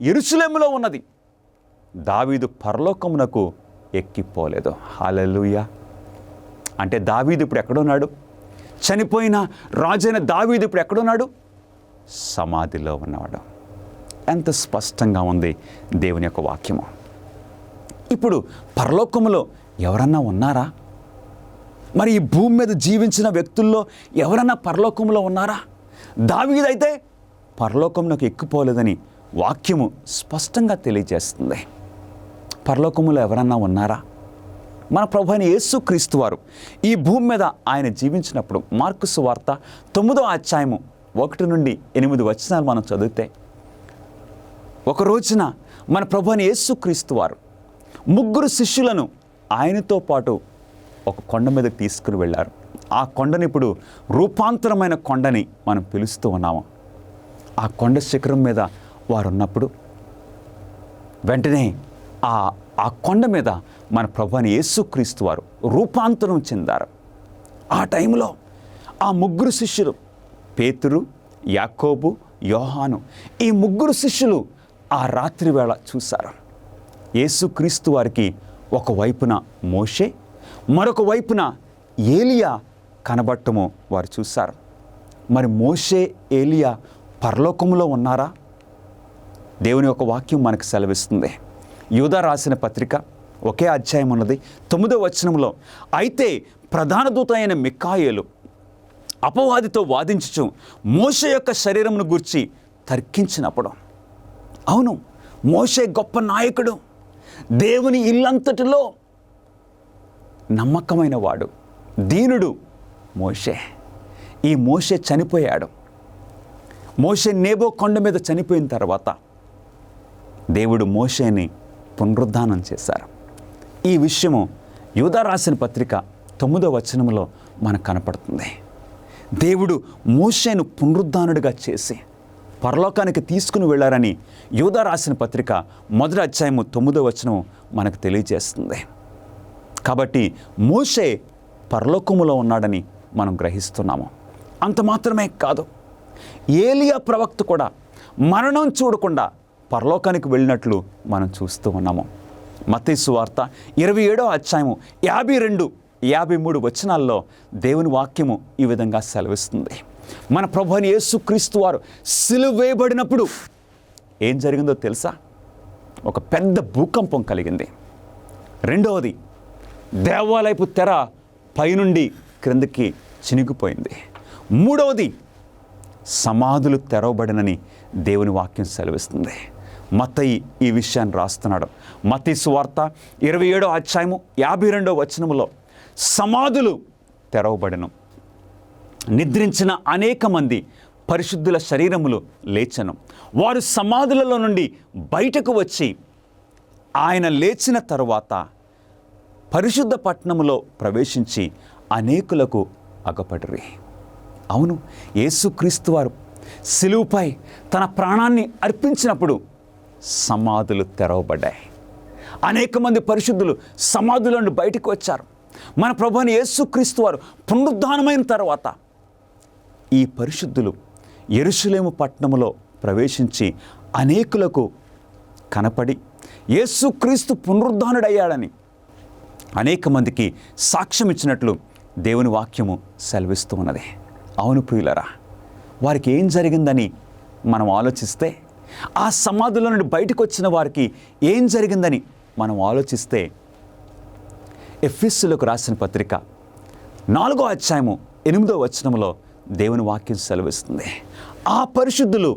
యెరూషలేములో ఉన్నది, దావీదు పరలోకమునకు ఎక్కిపోలేదు. హల్లెలూయా. అంటే దావీదు ఇప్పుడు ఎక్కడున్నాడు? చనిపోయిన రాజైన దావీదు ఇప్పుడు ఎక్కడున్నాడు? సమాధిలో ఉన్నవాడు. ఎంత స్పష్టంగా ఉంది దేవుని యొక్క వాక్యము. ఇప్పుడు పరలోకములో ఎవరన్నా ఉన్నారా? మరి ఈ భూమి మీద జీవించిన వ్యక్తుల్లో ఎవరన్నా పరలోకంలో ఉన్నారా? దావీదైతే పరలోకంలోకి ఎక్కిపోలేదని వాక్యము స్పష్టంగా తెలియజేస్తుంది. పరలోకములో ఎవరన్నా ఉన్నారా? మన ప్రభువైన యేసుక్రీస్తు వారు ఈ భూమి మీద ఆయన జీవించినప్పుడు మార్కు సువార్త 9వ అధ్యాయము 1 నుండి 8 వచనాలు మనం చదివితే, ఒక రోజున మన ప్రభువైన యేసుక్రీస్తు వారు 3 శిష్యులను ఆయనతో పాటు ఒక కొండ మీదకి తీసుకుని వెళ్ళారు. ఆ కొండని ఇప్పుడు రూపాంతరమైన కొండని మనం పిలుస్తూ ఉన్నాము. ఆ కొండ శిఖరం మీద వారు ఉన్నప్పుడు వెంటనే ఆ కొండ మీద మన ప్రభువైన యేసుక్రీస్తు వారు రూపాంతరం చెందారు. ఆ టైంలో ఆ 3 శిష్యులు, పేతురు, యాకోబు, యోహాను, ఈ 3 శిష్యులు ఆ రాత్రి వేళ చూశారు. యేసుక్రీస్తు వారికి ఒకవైపున మోషే, మరొక వైపున ఏలియా కనబట్టము వారు చూశారు. మరి మోషే, ఏలియా పరలోకములో ఉన్నారా? దేవుని యొక్క వాక్యం మనకు సెలవిస్తుంది. యూదా రాసిన పత్రిక ఒకే అధ్యాయం ఉన్నది, 9వ వచనంలో, అయితే ప్రధాన దూత అయిన మిఖాయేలు అపవాదితో వాదించుచు మోషే యొక్క శరీరమును గూర్చి తర్కించినప్పుడు, అవును, మోషే గొప్ప నాయకుడు, దేవుని ఇల్లంతటిలో నమ్మకమైన వాడు, దీనుడు మోషే. ఈ మోషే చనిపోయాడు. మోషే నేబో కొండ మీద చనిపోయిన తర్వాత దేవుడు మోషేని పునరుద్ధానం చేశారు. ఈ విషయము యూదా రాసిన పత్రిక 9వ వచనంలో మనకు కనపడుతుంది. దేవుడు మోషేను పునరుద్ధానుడిగా చేసి పరలోకానికి తీసుకుని వెళ్ళారని యూదా రాసిన పత్రిక 1వ అధ్యాయము 9వ వచనం మనకు తెలియజేస్తుంది. కాబట్టి మోషే పరలోకములో ఉన్నాడని మనం గ్రహిస్తున్నాము. అంత మాత్రమే కాదు, ఏలియా ప్రవక్త కూడా మరణం చూడకుండా పరలోకానికి వెళ్ళినట్లు మనం చూస్తూ ఉన్నాము. మత్తయి సువార్త 27వ అధ్యాయము 52, 53 వచనాల్లో దేవుని వాక్యము ఈ విధంగా సెలవిస్తుంది. మన ప్రభువైన యేసుక్రీస్తు వారు సిలువ వేయబడినప్పుడు ఏం జరిగిందో తెలుసా? ఒక పెద్ద భూకంపం కలిగింది. రెండవది, దేవాలయపు తెర పైనుండి క్రిందకి చినిగిపోయింది. మూడవది, సమాధులు తెరవబడినని దేవుని వాక్యం సెలవిస్తుంది. మత్తయి ఈ విషయాన్ని రాస్తున్నాడు. మత్తయి సువార్త 27వ అధ్యాయము 52వ వచనములో, సమాధులు తెరవబడెను, నిద్రించిన అనేక మంది పరిశుద్ధుల శరీరములు లేచెను, వారు సమాధులలో నుండి బయటకు వచ్చి ఆయన లేచిన తరువాత పరిశుద్ధ పట్టణములో ప్రవేశించి అనేకులకు అగపడిరి. అవును, యేసుక్రీస్తు వారు సిలువపై తన ప్రాణాన్ని అర్పించినప్పుడు సమాధులు తెరవబడ్డాయి. అనేక మంది పరిశుద్ధులు సమాధుల నుండి బయటకు వచ్చారు. మన ప్రభువైన యేసుక్రీస్తు వారు పునరుద్ధానమైన తర్వాత ఈ పరిశుద్ధులు యెరూషలేము పట్టణములో ప్రవేశించి అనేకులకు కనపడి యేసుక్రీస్తు పునరుద్ధానుడయ్యాడని అనేక మందికి సాక్ష్యం ఇచ్చినట్లు దేవుని వాక్యము సెలవిస్తూ ఉన్నది. అవును ప్రియులరా, వారికి ఏం జరిగిందని మనం ఆలోచిస్తే, ఆ సమాధుల నుండి బయటకు వచ్చిన వారికి ఏం జరిగిందని మనం ఆలోచిస్తే, ఎఫెసీయులకు రాసిన పత్రిక 4వ అధ్యాయము 8వ వచనంలో దేవుని వాక్యం సెలవిస్తుంది. ఆ పరిశుద్ధులు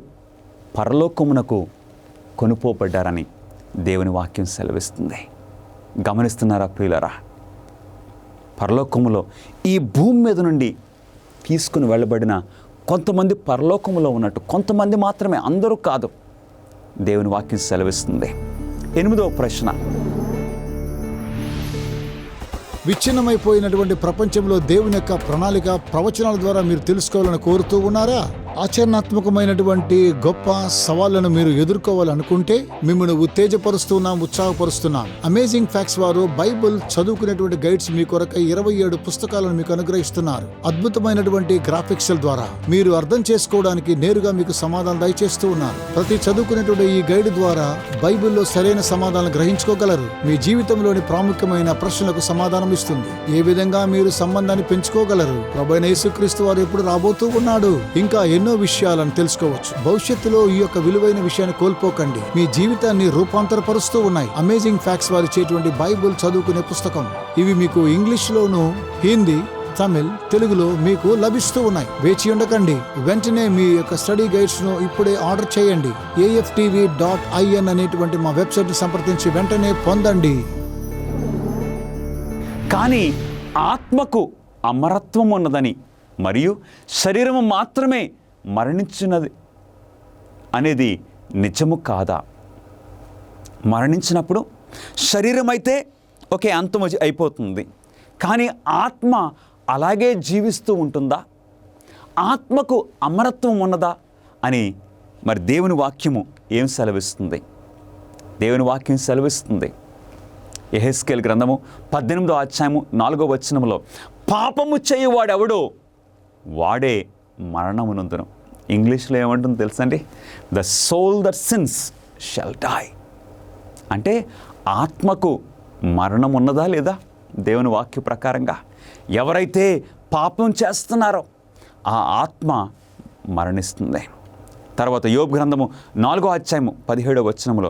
పరలోకమునకు కొనుపోబడ్డారని దేవుని వాక్యం సెలవిస్తుంది. గమనిస్తున్నారా ప్రియులరా? పరలోకములో ఈ భూమి మీద నుండి తీసుకుని వెళ్ళబడిన కొంతమంది పరలోకములో ఉన్నట్టు, కొంతమంది మాత్రమే, అందరూ కాదు, దేవుని వాక్యం సెలవిస్తుంది. 8వ ప్రశ్న, విచ్ఛిన్నమైపోయినటువంటి ప్రపంచంలో దేవుని యొక్క ప్రణాళిక ప్రవచనాల ద్వారా మీరు తెలుసుకోవాలని కోరుతూ ఉన్నారా? ఆచరణాత్మకమైనటువంటి గొప్ప సవాళ్లను మీరు ఎదుర్కోవాలనుకుంటే మిమ్మల్ని ఉత్తేజపరుస్తున్నాం, ఉత్సాహపరుస్తున్నాం. అమేజింగ్ ఫ్యాక్ట్స్ వారు బైబిల్ చదువుకునేటువంటి గైడ్స్ మీ కొరకై 27 పుస్తకాలను మీకు అనుగ్రహిస్తున్నారు. అద్భుతమైనటువంటి గ్రాఫిక్స్ ద్వారా మీరు అర్థం చేసుకోవడానికి నేరుగా మీకు సమాధానం దయచేస్తూ ఉన్నారు. ప్రతి చదువుకునేటువంటి ఈ గైడ్ ద్వారా బైబిల్లో సరైన సమాధానం గ్రహించుకోగలరు. మీ జీవితంలోని ప్రాముఖ్యమైన ప్రశ్నలకు సమాధానం ఇస్తుంది. ఏ విధంగా మీరు సంబంధాన్ని పెంచుకోగలరు, ప్రభువైన యేసుక్రీస్తు వారు ఎప్పుడు రాబోతూ ఉన్నాడు, ఇంకా ఎన్నో విషయాలను తెలుసుకోవచ్చు. భవిష్యత్తులో ఈ యొక్క విలువైన విషయాన్ని కోల్పోకండి. మీ జీవితాన్ని రూపాంతరపరుస్తూ ఉన్నాయి అమేజింగ్ ఫ్యాక్ట్స్ వారు ఇచ్చేటువంటి బైబిల్ చదువుకునే పుస్తకం. ఇవి మీకు ఇంగ్లీష్ లోను, హిందీ, తమిళ్, తెలుగులో మీకు లభిస్తూ ఉన్నాయి. వేచి ఉండకండి, వెంటనే మీ యొక్క స్టడీ గైడ్స్ ను ఇప్పుడే ఆర్డర్ చేయండి. AFTV.in అనేటువంటి మా వెబ్సైట్ ని సంప్రదించి వెంటనే పొందండి. కానీ ఆత్మకు అమరత్వం ఉన్నదని మరియు శరీరము మాత్రమే మరణించినది అనేది నిజము కాదా? మరణించినప్పుడు శరీరం అయితే ఒకే అంతం అయిపోతుంది, కానీ ఆత్మ అలాగే జీవిస్తూ ఉంటుందా? ఆత్మకు అమరత్వం ఉన్నదా అని మరి దేవుని వాక్యము ఏం సెలవిస్తుంది? దేవుని వాక్యం సెలవిస్తుంది. యెహెజ్కేలు గ్రంథము 18వ అధ్యాయము 4వ వచనములో, పాపము చేయువాడెవడో వాడే మరణమునందును. ఇంగ్లీష్లో ఏమంటుందో తెలుసండి? The soul that sins shall die. అంటే ఆత్మకు మరణం ఉన్నదా లేదా? దేవుని వాక్య ప్రకారంగా ఎవరైతే పాపం చేస్తున్నారో ఆ ఆత్మ మరణిస్తుంది. తర్వాత యోబు గ్రంథము 4వ అధ్యాయము 17వ వచనములో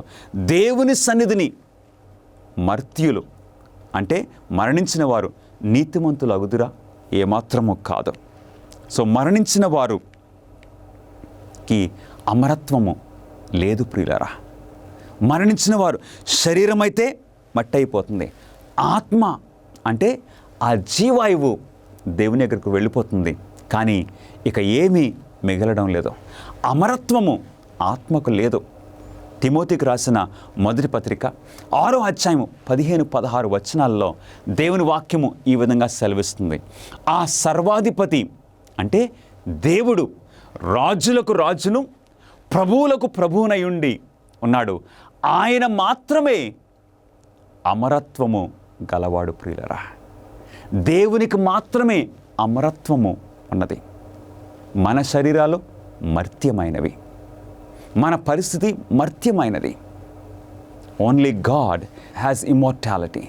దేవుని సన్నిధిని మర్త్యులు అంటే మరణించిన వారు నీతిమంతులు అగుదురా? ఏమాత్రము కాదు. సో మరణించిన వారుకి అమరత్వము లేదు ప్రియులారా. మరణించిన వారు శరీరం అయితే మట్టి అయిపోతుంది, ఆత్మ అంటే ఆ జీవాయువు దేవుని దగ్గరకు వెళ్ళిపోతుంది, కానీ ఇక ఏమీ మిగలడం లేదు. అమరత్వము ఆత్మకు లేదు. తిమోతికి రాసిన మొదటి పత్రిక 6వ అధ్యాయము 15-16 వచనాల్లో దేవుని వాక్యము ఈ విధంగా సెలవిస్తుంది. ఆ సర్వాధిపతి అంటే దేవుడు రాజులకు రాజును ప్రభువులకు ప్రభువునై ఉండి ఉన్నాడు. ఆయన మాత్రమే అమరత్వము గలవాడు ప్రియులరా. దేవునికి మాత్రమే అమరత్వము ఉన్నది. మన శరీరాలు మర్త్యమైనవి, మన పరిస్థితి మర్త్యమైనది. Only God has immortality.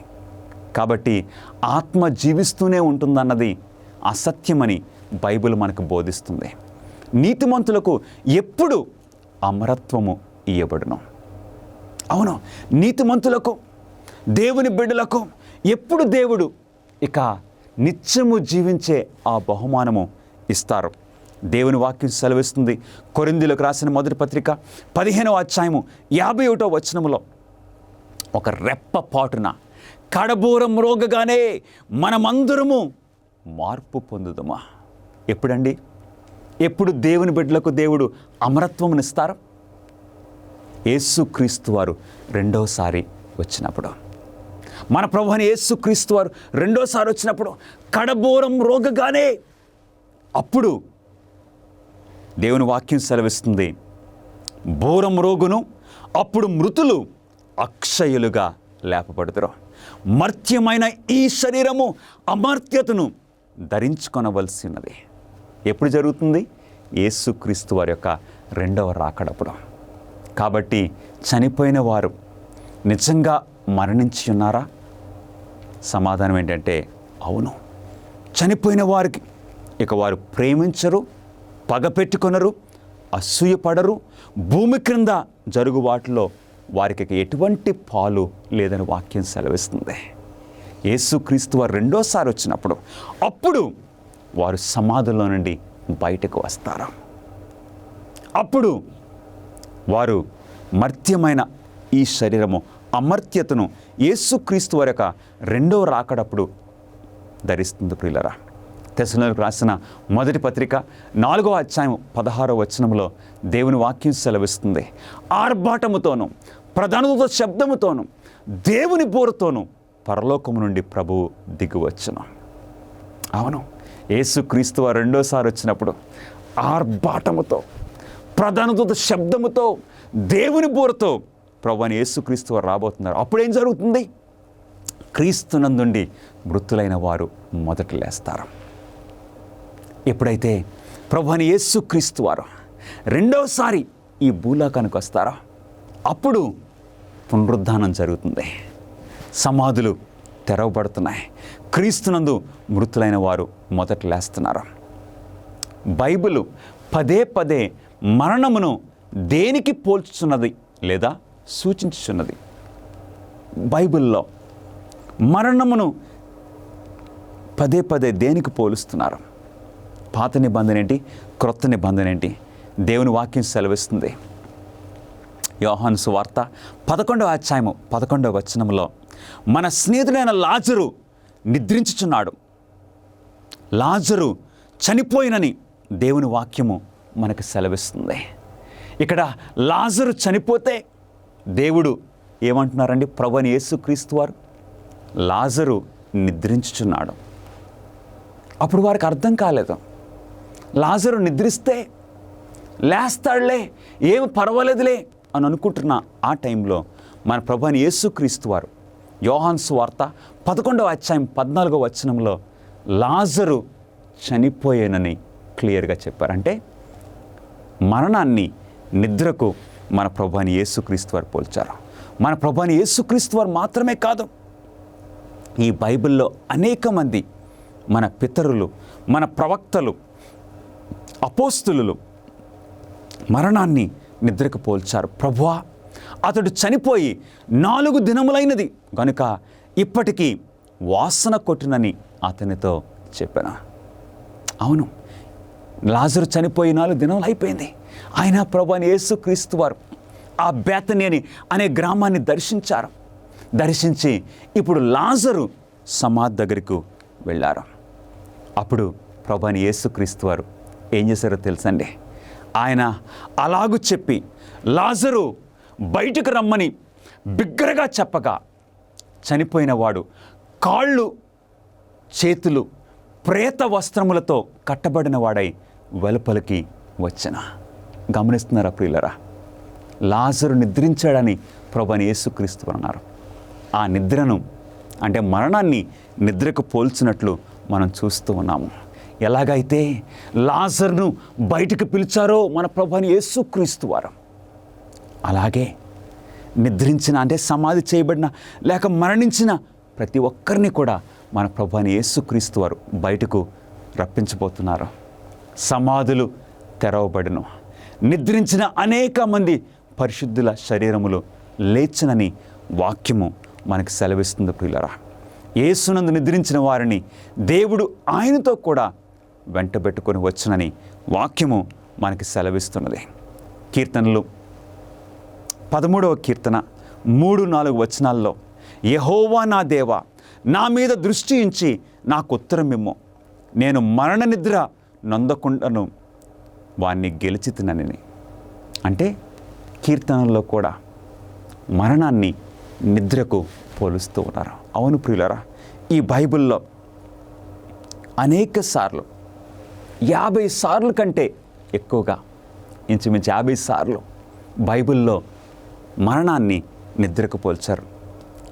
కాబట్టి ఆత్మ జీవిస్తూనే ఉంటుందన్నది అసత్యమని బైబిల్ మనకు బోధిస్తుంది. నీతిమంతులకు ఎప్పుడు అమరత్వము ఇయ్యబడును. అవును, నీతిమంతులకు దేవుని బిడ్డలకు ఎప్పుడు దేవుడు ఇక నిత్యము జీవించే ఆ బహుమానము ఇస్తారు. దేవుని వాక్యం సెలవిస్తుంది. కొరింథీయులకు రాసిన మొదటి పత్రిక 15వ అధ్యాయము 51వ వచనములో ఒక రెప్ప పాటున కడబూరం మ్రోగగానే మనమందరము మార్పు పొందుదమా. ఎప్పుడండి? ఎప్పుడు దేవుని బిడ్డలకు దేవుడు అమరత్వమునిస్తారు? యేసుక్రీస్తు వారు రెండోసారి వచ్చినప్పుడు, మన ప్రభువైన యేసుక్రీస్తు వారు రెండోసారి వచ్చినప్పుడు కడబూరం మ్రోగగానే అప్పుడు దేవుని వాక్యం సెలవిస్తుంది, బూరం మ్రోగును, అప్పుడు మృతులు అక్షయులుగా లేపబడుతారు. మర్త్యమైన ఈ శరీరము అమర్త్యతను ధరించుకొనవలసినది. ఎప్పుడు జరుగుతుంది? యేసుక్రీస్తు వారి యొక్క రెండవ రాకడప్పుడు. కాబట్టి చనిపోయిన వారు నిజంగా మరణించి ఉన్నారా? సమాధానం ఏంటంటే అవును. చనిపోయిన వారికి ఇక వారు ప్రేమించరు, పగపెట్టుకొనరు, అసూయపడరు. భూమి క్రింద జరుగు వాటిలో వారికి ఎటువంటి పాలు లేదని వాక్యం సెలవిస్తుంది. యేసుక్రీస్తు వారు రెండోసారి వచ్చినప్పుడు అప్పుడు వారు సమాధిలో నుండి బయటకు వస్తారు. అప్పుడు వారు మర్త్యమైన ఈ శరీరము అమర్త్యతను యేసుక్రీస్తు వారి యొక్క రెండో రాకడప్పుడు ధరిస్తుంది ప్రియులరా. తెస్సలోనికీయులకు రాసిన మొదటి పత్రిక 4వ అధ్యాయం 16వ వచనంలో దేవుని వాక్యం సెలవిస్తుంది, ఆర్భాటముతోనూ ప్రధానదూత శబ్దముతోనూ దేవుని బోరుతోనూ పరలోకము నుండి ప్రభువు దిగువచ్చును. అవును, యేసుక్రీస్తు వారు రెండోసారి వచ్చినప్పుడు ఆర్భాటముతో ప్రధానదూత శబ్దముతో దేవుని బోరుతో ప్రభువైన యేసుక్రీస్తు వారు రాబోతున్నారు. అప్పుడేం జరుగుతుంది? క్రీస్తునందుండి మృతులైన వారు మొదట లేస్తారు. ఎప్పుడైతే ప్రభువైన యేసుక్రీస్తు వారు రెండోసారి ఈ భూలోకానికి వస్తారో అప్పుడు పునరుద్ధానం జరుగుతుంది. సమాధులు తెరవబడుతున్నాయి. క్రీస్తునందు మృతులైన వారు మొదట లేస్తున్నారు. బైబిలు పదే పదే మరణమును దేనికి పోల్చుచున్నది లేదా సూచించుచున్నది? బైబిల్లో మరణమును పదే పదే దేనికి పోలుస్తున్నారు? పాత నిబంధన ఏంటి, క్రొత్త నిబంధన ఏంటి? దేవుని వాక్యం సెలవిస్తుంది. యోహాను సువార్త 11వ అధ్యాయము 11వ వచనంలో మన స్నేహితుడైన లాజరు నిద్రించుచున్నాడు, లాజరు చనిపోయినని దేవుని వాక్యము మనకు సెలవిస్తుంది. ఇక్కడ లాజరు చనిపోతే దేవుడు ఏమంటున్నారండి? ప్రభువైన యేసుక్రీస్తు వారు లాజరు నిద్రించుచున్నాడు. అప్పుడు వారికి అర్థం కాలేదు. లాజరు నిద్రిస్తే లేస్తాడులే, ఏమి పర్వాలేదులే అని అనుకుంటున్న ఆ టైంలో మన ప్రభువైన యేసుక్రీస్తు వారు యోహాను సువార్త 11వ అధ్యాయం 14వ వచనంలో లాజరు చనిపోయేనని క్లియర్గా చెప్పారు. అంటే మరణాన్ని నిద్రకు మన ప్రభువైన యేసుక్రీస్తు వారు పోల్చారు. మన ప్రభువైన యేసుక్రీస్తు వారు మాత్రమే కాదు, ఈ బైబిల్లో అనేక మంది మన పితరులు, మన ప్రవక్తలు, అపోస్తులు మరణాన్ని నిద్రకు పోల్చారు. ప్రభువా, అతడు చనిపోయి 4 దినములైనది గనుక ఇప్పటికీ వాసన కొట్టునని అతనితో చెప్పాను. అవును, లాజరు చనిపోయి 4 దినములు అయిపోయింది. ఆయన ప్రభువైన యేసుక్రీస్తు వారు ఆ బేతనియని అనే గ్రామాన్ని దర్శించారు. దర్శించి ఇప్పుడు లాజరు సమాధి దగ్గరకు వెళ్ళారు. అప్పుడు ప్రభువైన యేసుక్రీస్తు వారు ఏం చేశారో తెలుసండి? ఆయన అలాగూ చెప్పి లాజరు బయటకు రమ్మని బిగ్గరగా చెప్పగా చనిపోయిన వాడు కాళ్ళు చేతులు ప్రేత వస్త్రములతో కట్టబడిన వాడై వెలుపలికి వచ్చిన. గమనిస్తున్నారా ప్రియులరా? లాజరు నిద్రించాడని ప్రభువైన యేసుక్రీస్తు వారు అన్నారు. ఆ నిద్రను అంటే మరణాన్ని నిద్రకు పోల్చినట్లు మనం చూస్తూ ఉన్నాము. ఎలాగైతే లాజరును బయటకు పిలిచారో మన ప్రభువైన యేసుక్రీస్తు వారు, అలాగే నిద్రించిన అంటే సమాధి చేయబడిన లేక మరణించిన ప్రతి ఒక్కరిని కూడా మన ప్రభువైన యేసుక్రీస్తు వారు బయటకు రప్పించబోతున్నారు. సమాధులు తెరవబడును. నిద్రించిన అనేక మంది పరిశుద్ధుల శరీరములు లేచునని వాక్యము మనకు సెలవిస్తుంది ప్రియులరా. యేసునందు నిద్రించిన వారిని దేవుడు ఆయనతో కూడా వెంటబెట్టుకొని వచ్చునని వాక్యము మనకి సెలవిస్తున్నది. కీర్తనలు 13వ కీర్తన 3-4 వచనాల్లో, యెహోవా నా దేవా, నా మీద దృష్టి ఉంచి నాకు ఉత్తరం ఇమ్ము, నేను మరణ నిద్ర నొందకుండాను వాణ్ణి గెలిచితినని. అంటే కీర్తనల్లో కూడా మరణాన్ని నిద్రకు పోలుస్తూ ఉన్నారు. అవును ప్రియులరా, ఈ బైబిల్లో అనేక సార్లు 50 సార్లు కంటే ఎక్కువగా, ఇంచుమించు 50 సార్లు బైబిల్లో మరణాన్ని నిద్రకు పోల్చారు.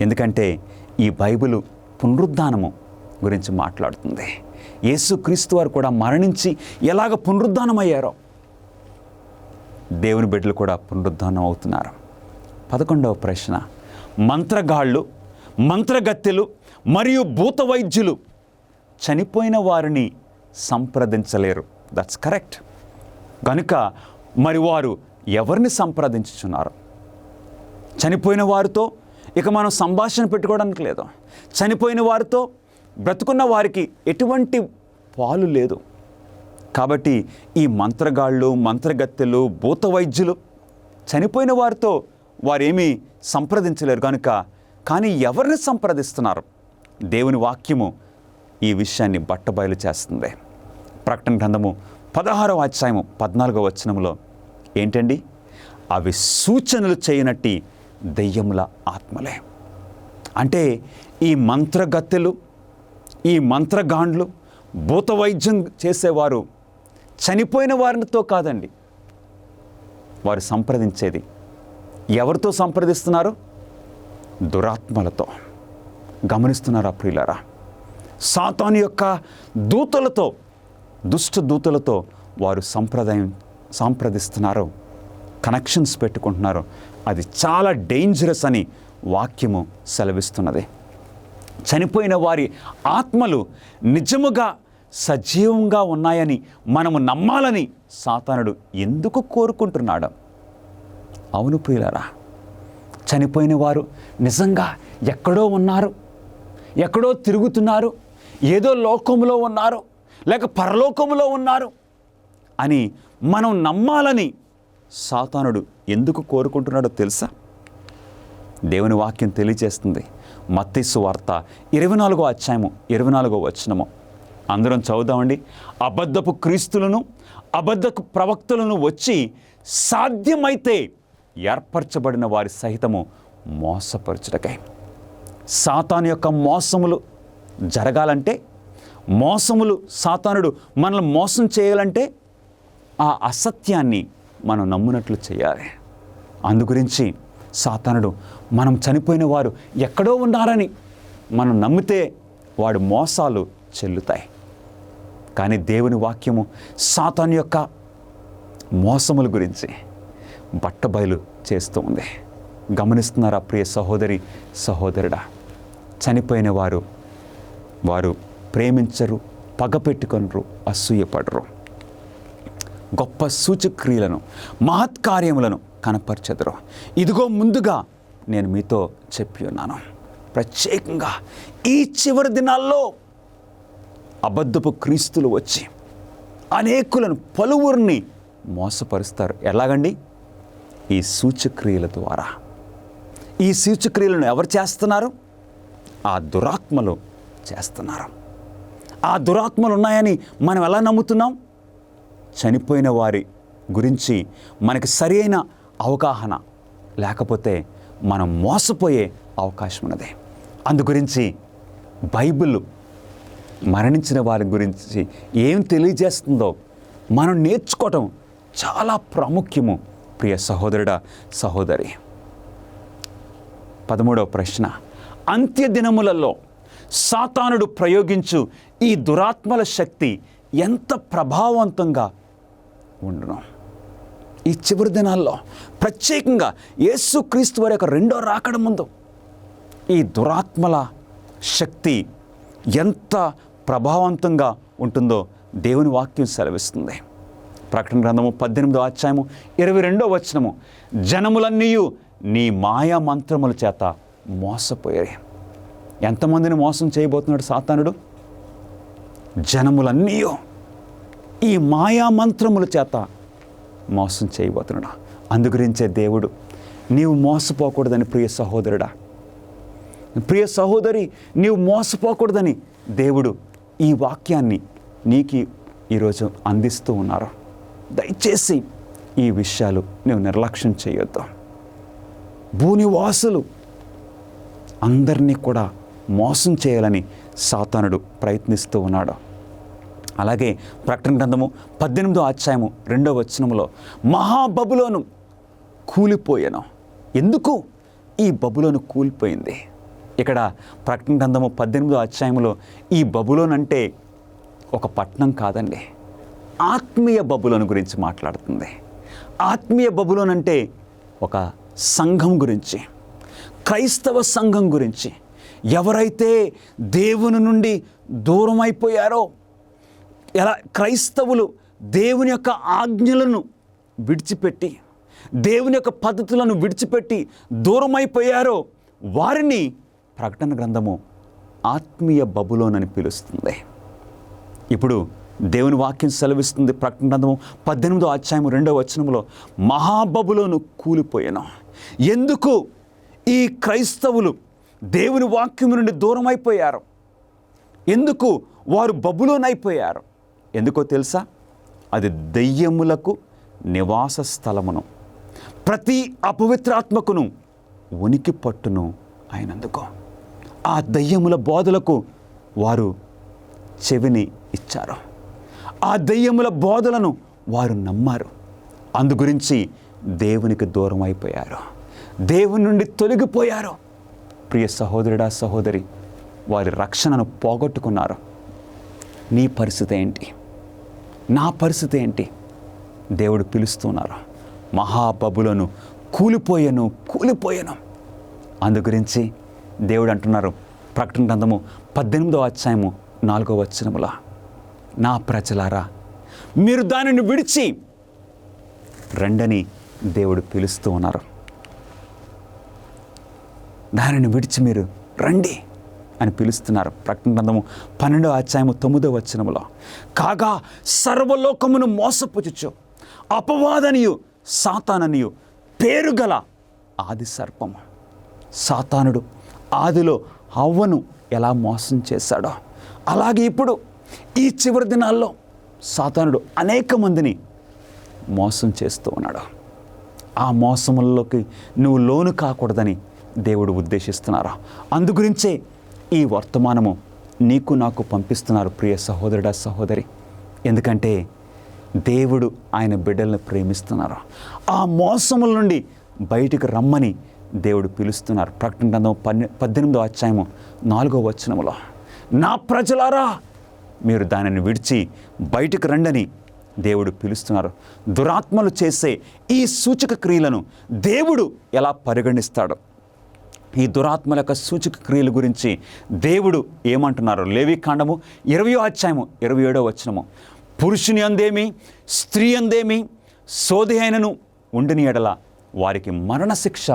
ఎందుకంటే ఈ బైబిలు పునరుద్ధానము గురించి మాట్లాడుతుంది. యేసుక్రీస్తు వారు కూడా మరణించి ఎలాగ పునరుద్ధానమయ్యారో దేవుని బిడ్డలు కూడా పునరుద్ధానం అవుతున్నారు. 11వ ప్రశ్న, మంత్రగాళ్ళు, మంత్రగత్తెలు మరియు భూత వైద్యులు చనిపోయిన వారిని సంప్రదించలేరు. That's correct. కనుక మరి వారు ఎవరిని సంప్రదించుచున్నారు? చనిపోయిన వారితో ఇక మనం సంభాషణ పెట్టుకోవడానికి లేదు. చనిపోయిన వారితో బ్రతుకున్న వారికి ఎటువంటి పాలు లేదు. కాబట్టి ఈ మంత్రగాళ్ళు, మంత్రగత్తెలు, భూత వైద్యులు చనిపోయిన వారితో వారేమీ సంప్రదించలేరు. కనుక కానీ ఎవరిని సంప్రదిస్తున్నారు? దేవుని వాక్యము ఈ విషయాన్ని బట్టబయలు చేస్తుంది. ప్రకటన గ్రంథము 16వ అధ్యాయము 14వ వచనంలో ఏంటండి? అవి సూచనలు చేయనట్టి దెయ్యముల ఆత్మలే. అంటే ఈ మంత్రగత్తెలు, ఈ మంత్రగాండ్లు, భూత వైద్యం చేసేవారు చనిపోయిన వారితో కాదండి వారు సంప్రదించేది. ఎవరితో సంప్రదిస్తున్నారు? దురాత్మలతో. గమనిస్తున్నారా ప్రియులారా? సాతాను యొక్క దూతలతో, దుష్ట దూతలతో వారు సంప్రదిస్తున్నారు, కనెక్షన్స్ పెట్టుకుంటున్నారు. అది చాలా డేంజరస్ అని వాక్యము సెలవిస్తున్నది. చనిపోయిన వారి ఆత్మలు నిజముగా సజీవంగా ఉన్నాయని మనము నమ్మాలని సాతానుడు ఎందుకు కోరుకుంటున్నాడు? అవును ప్రియులారా, చనిపోయిన వారు నిజంగా ఎక్కడో ఉన్నారు, ఎక్కడో తిరుగుతున్నారు, ఏదో లోకములో ఉన్నారు, లేక పరలోకములో ఉన్నారు అని మనం నమ్మాలని సాతానుడు ఎందుకు కోరుకుంటున్నాడో తెలుసా? దేవుని వాక్యం తెలియజేస్తుంది. మత్తయి సువార్త 24వ అధ్యాయము 24వ వచనము అందరం చదువుదామండి. అబద్ధపు క్రీస్తులను, అబద్ధపు ప్రవక్తలను వచ్చి సాధ్యమైతే ఏర్పరచబడిన వారి సహితము మోసపరచుటకై. సాతాను యొక్క మోసములు జరగాలంటే, మోసములు సాతానుడు మనల్ని మోసం చేయాలంటే ఆ అసత్యాన్ని మనం నమ్మునట్లు చేయాలి. అందుగురించి సాతానుడు మనం చనిపోయిన వారు ఎక్కడో ఉన్నారని మనం నమ్మితే వాడి మోసాలు చెల్లుతాయి. కానీ దేవుని వాక్యము సాతాను యొక్క మోసముల గురించి బట్టబయలు చేస్తూ ఉంది. గమనిస్తున్నారా ప్రియ సహోదరి, సహోదరుడా? చనిపోయిన వారు ప్రేమించరు, పగపెట్టుకొనరు, అసూయపడరు. గొప్ప సూచక్రియలను, మహత్కార్యములను కనపరచెదరు. ఇదిగో ముందుగా నేను మీతో చెప్పి ఉన్నాను. ప్రత్యేకంగా ఈ చివరి దినాల్లో అబద్ధపు క్రీస్తులు వచ్చి అనేకులను, పలువురిని మోసపరుస్తారు. ఎలాగండి? ఈ సూచక్రియల ద్వారా. ఈ సూచక్రియలను ఎవరు చేస్తున్నారు? ఆ దురాత్మలు చేస్తున్నారు. ఆ దురాత్మలు ఉన్నాయని మనం ఎలా నమ్ముతున్నాం? చనిపోయిన వారి గురించి మనకి సరైన అవగాహన లేకపోతే మనం మోసపోయే అవకాశం ఉన్నది. అందుగురించి బైబిల్ మరణించిన వారి గురించి ఏం తెలియజేస్తుందో మనం నేర్చుకోవటం చాలా ప్రాముఖ్యము. ప్రియ సహోదరుడా, సహోదరి. 13వ ప్రశ్న, అంత్య దినములలో సాతానుడు ప్రయోగించు ఈ దురాత్మల శక్తి ఎంత ప్రభావవంతంగా ఉండును? ఈ చివరి దినాల్లో ప్రత్యేకంగా యేసుక్రీస్తు వారి యొక్క రెండో రాకడ ముందు ఈ దురాత్మల శక్తి ఎంత ప్రభావవంతంగా ఉంటుందో దేవుని వాక్యం సెలవిస్తుంది. ప్రకటన గ్రంథము 18వ అధ్యాయము 22వ వచనము, జనములన్నీయు నీ మాయా మంత్రముల చేత మోసపోయాయి. ఎంతమందిని మోసం చేయబోతున్నాడు సాతానుడు? జనములన్నీయు ఈ మాయా మంత్రముల చేత మోసం చేయబోతున్నాడు. అందుగురించే దేవుడు నీవు మోసపోకూడదని, ప్రియ సహోదరుడా, ప్రియ సహోదరి, నీవు మోసపోకూడదని దేవుడు ఈ వాక్యాన్ని నీకు ఈరోజు అందిస్తూ ఉన్నారు. దయచేసి ఈ విషయాలు నువ్వు నిర్లక్ష్యం చేయొద్దు. భూనివాసులు అందరినీ కూడా మోసం చేయాలని సాతానుడు ప్రయత్నిస్తూ ఉన్నాడు. అలాగే ప్రకటన గ్రంథము 18వ అధ్యాయము 2వ వచనములో మహాబబులోను కూలిపోయాను. ఎందుకు ఈ బబులోను కూలిపోయింది? ఇక్కడ ప్రకటన గ్రంథము 18వ అధ్యాయంలో ఈ బబులోన్ అంటే ఒక పట్టణం కాదండి, ఆత్మీయ బబులోను గురించి మాట్లాడుతుంది. ఆత్మీయ బబులోన్ అంటే ఒక సంఘం గురించి, క్రైస్తవ సంఘం గురించి. ఎవరైతే దేవుని నుండి దూరం అయిపోయారో, ఎలా క్రైస్తవులు దేవుని యొక్క ఆజ్ఞలను విడిచిపెట్టి, దేవుని యొక్క పద్ధతులను విడిచిపెట్టి దూరం అయిపోయారో వారిని ప్రకటన గ్రంథము ఆత్మీయ బబులోన్ అని పిలుస్తుంది. ఇప్పుడు దేవుని వాక్యం సెలవిస్తుంది. ప్రకటన గ్రంథము 18వ అధ్యాయము 2వ వచనములో మహాబబులోను కూలిపోయాను. ఎందుకు ఈ క్రైస్తవులు దేవుని వాక్యం నుండి దూరం అయిపోయారు? ఎందుకు వారు బబులోన్ అయిపోయారు? ఎందుకో తెలుసా? అది దెయ్యములకు నివాస స్థలమును, ప్రతి అపవిత్రాత్మకును ఉనికి పట్టును అయినందుకు. ఆ దెయ్యముల బోధలకు వారు చెవిని ఇచ్చారు. ఆ దెయ్యముల బోధలను వారు నమ్మారు. అందుగురించి దేవునికి దూరం అయిపోయారు, దేవుని నుండి తొలగిపోయారు. ప్రియ సహోదరుడా, సహోదరి, వారి రక్షణను పోగొట్టుకున్నారు. నీ పరిస్థితి ఏంటి? నా పరిస్థితి ఏంటి? దేవుడు పిలుస్తున్నారు. మహాబబులోను కూలిపోయాను, కూలిపోయాను. అందుగురించి దేవుడు అంటున్నారు ప్రకటన గ్రంథము 18వ అధ్యాయము 4వ వచనములో, నా ప్రజలారా మీరు దానిని విడిచి రండని దేవుడు పిలుస్తూ ఉన్నారు. దానిని విడిచి మీరు రండి అని పిలుస్తున్నారు. ప్రకటన గ్రంథము 12వ అధ్యాయము 9వ వచనములో, కాగా సర్వలోకమును మోసపుచ్చుచు అపవాదనియు సాతాననియు పేరుగల ఆది సర్పము. సాతానుడు ఆదిలో హవ్వను ఎలా మోసం చేశాడో అలాగే ఇప్పుడు ఈ చివరి దినాల్లో సాతానుడు అనేక మందిని మోసం చేస్తూ ఉన్నాడు. ఆ మోసములలోకి నువ్వు లోను కాకూడదని దేవుడు ఉద్దేశిస్తున్నారు. అందుగురించే ఈ వర్తమానము నీకు నాకు పంపిస్తున్నారు ప్రియ సహోదరుడా, సహోదరి. ఎందుకంటే దేవుడు ఆయన బిడ్డలను ప్రేమిస్తున్నారు. ఆ మోసముల నుండి బయటికి రమ్మని దేవుడు పిలుస్తున్నారు. ప్రకటన గ్రంథం 18వ అధ్యాయము 4వ వచనములో, నా ప్రజలారా మీరు దానిని విడిచి బయటికి రండని దేవుడు పిలుస్తున్నారు. దురాత్మలు చేసే ఈ సూచక క్రియలను దేవుడు ఎలా పరిగణిస్తాడు? ఈ దురాత్మల యొక్క సూచక క్రియల గురించి దేవుడు ఏమంటున్నారు? లేవీకాండము 20వ అధ్యాయము 27వ వచనము, పురుషుని అందేమి స్త్రీ అందేమి సోది అయినను ఉండిన ఎడల వారికి మరణశిక్ష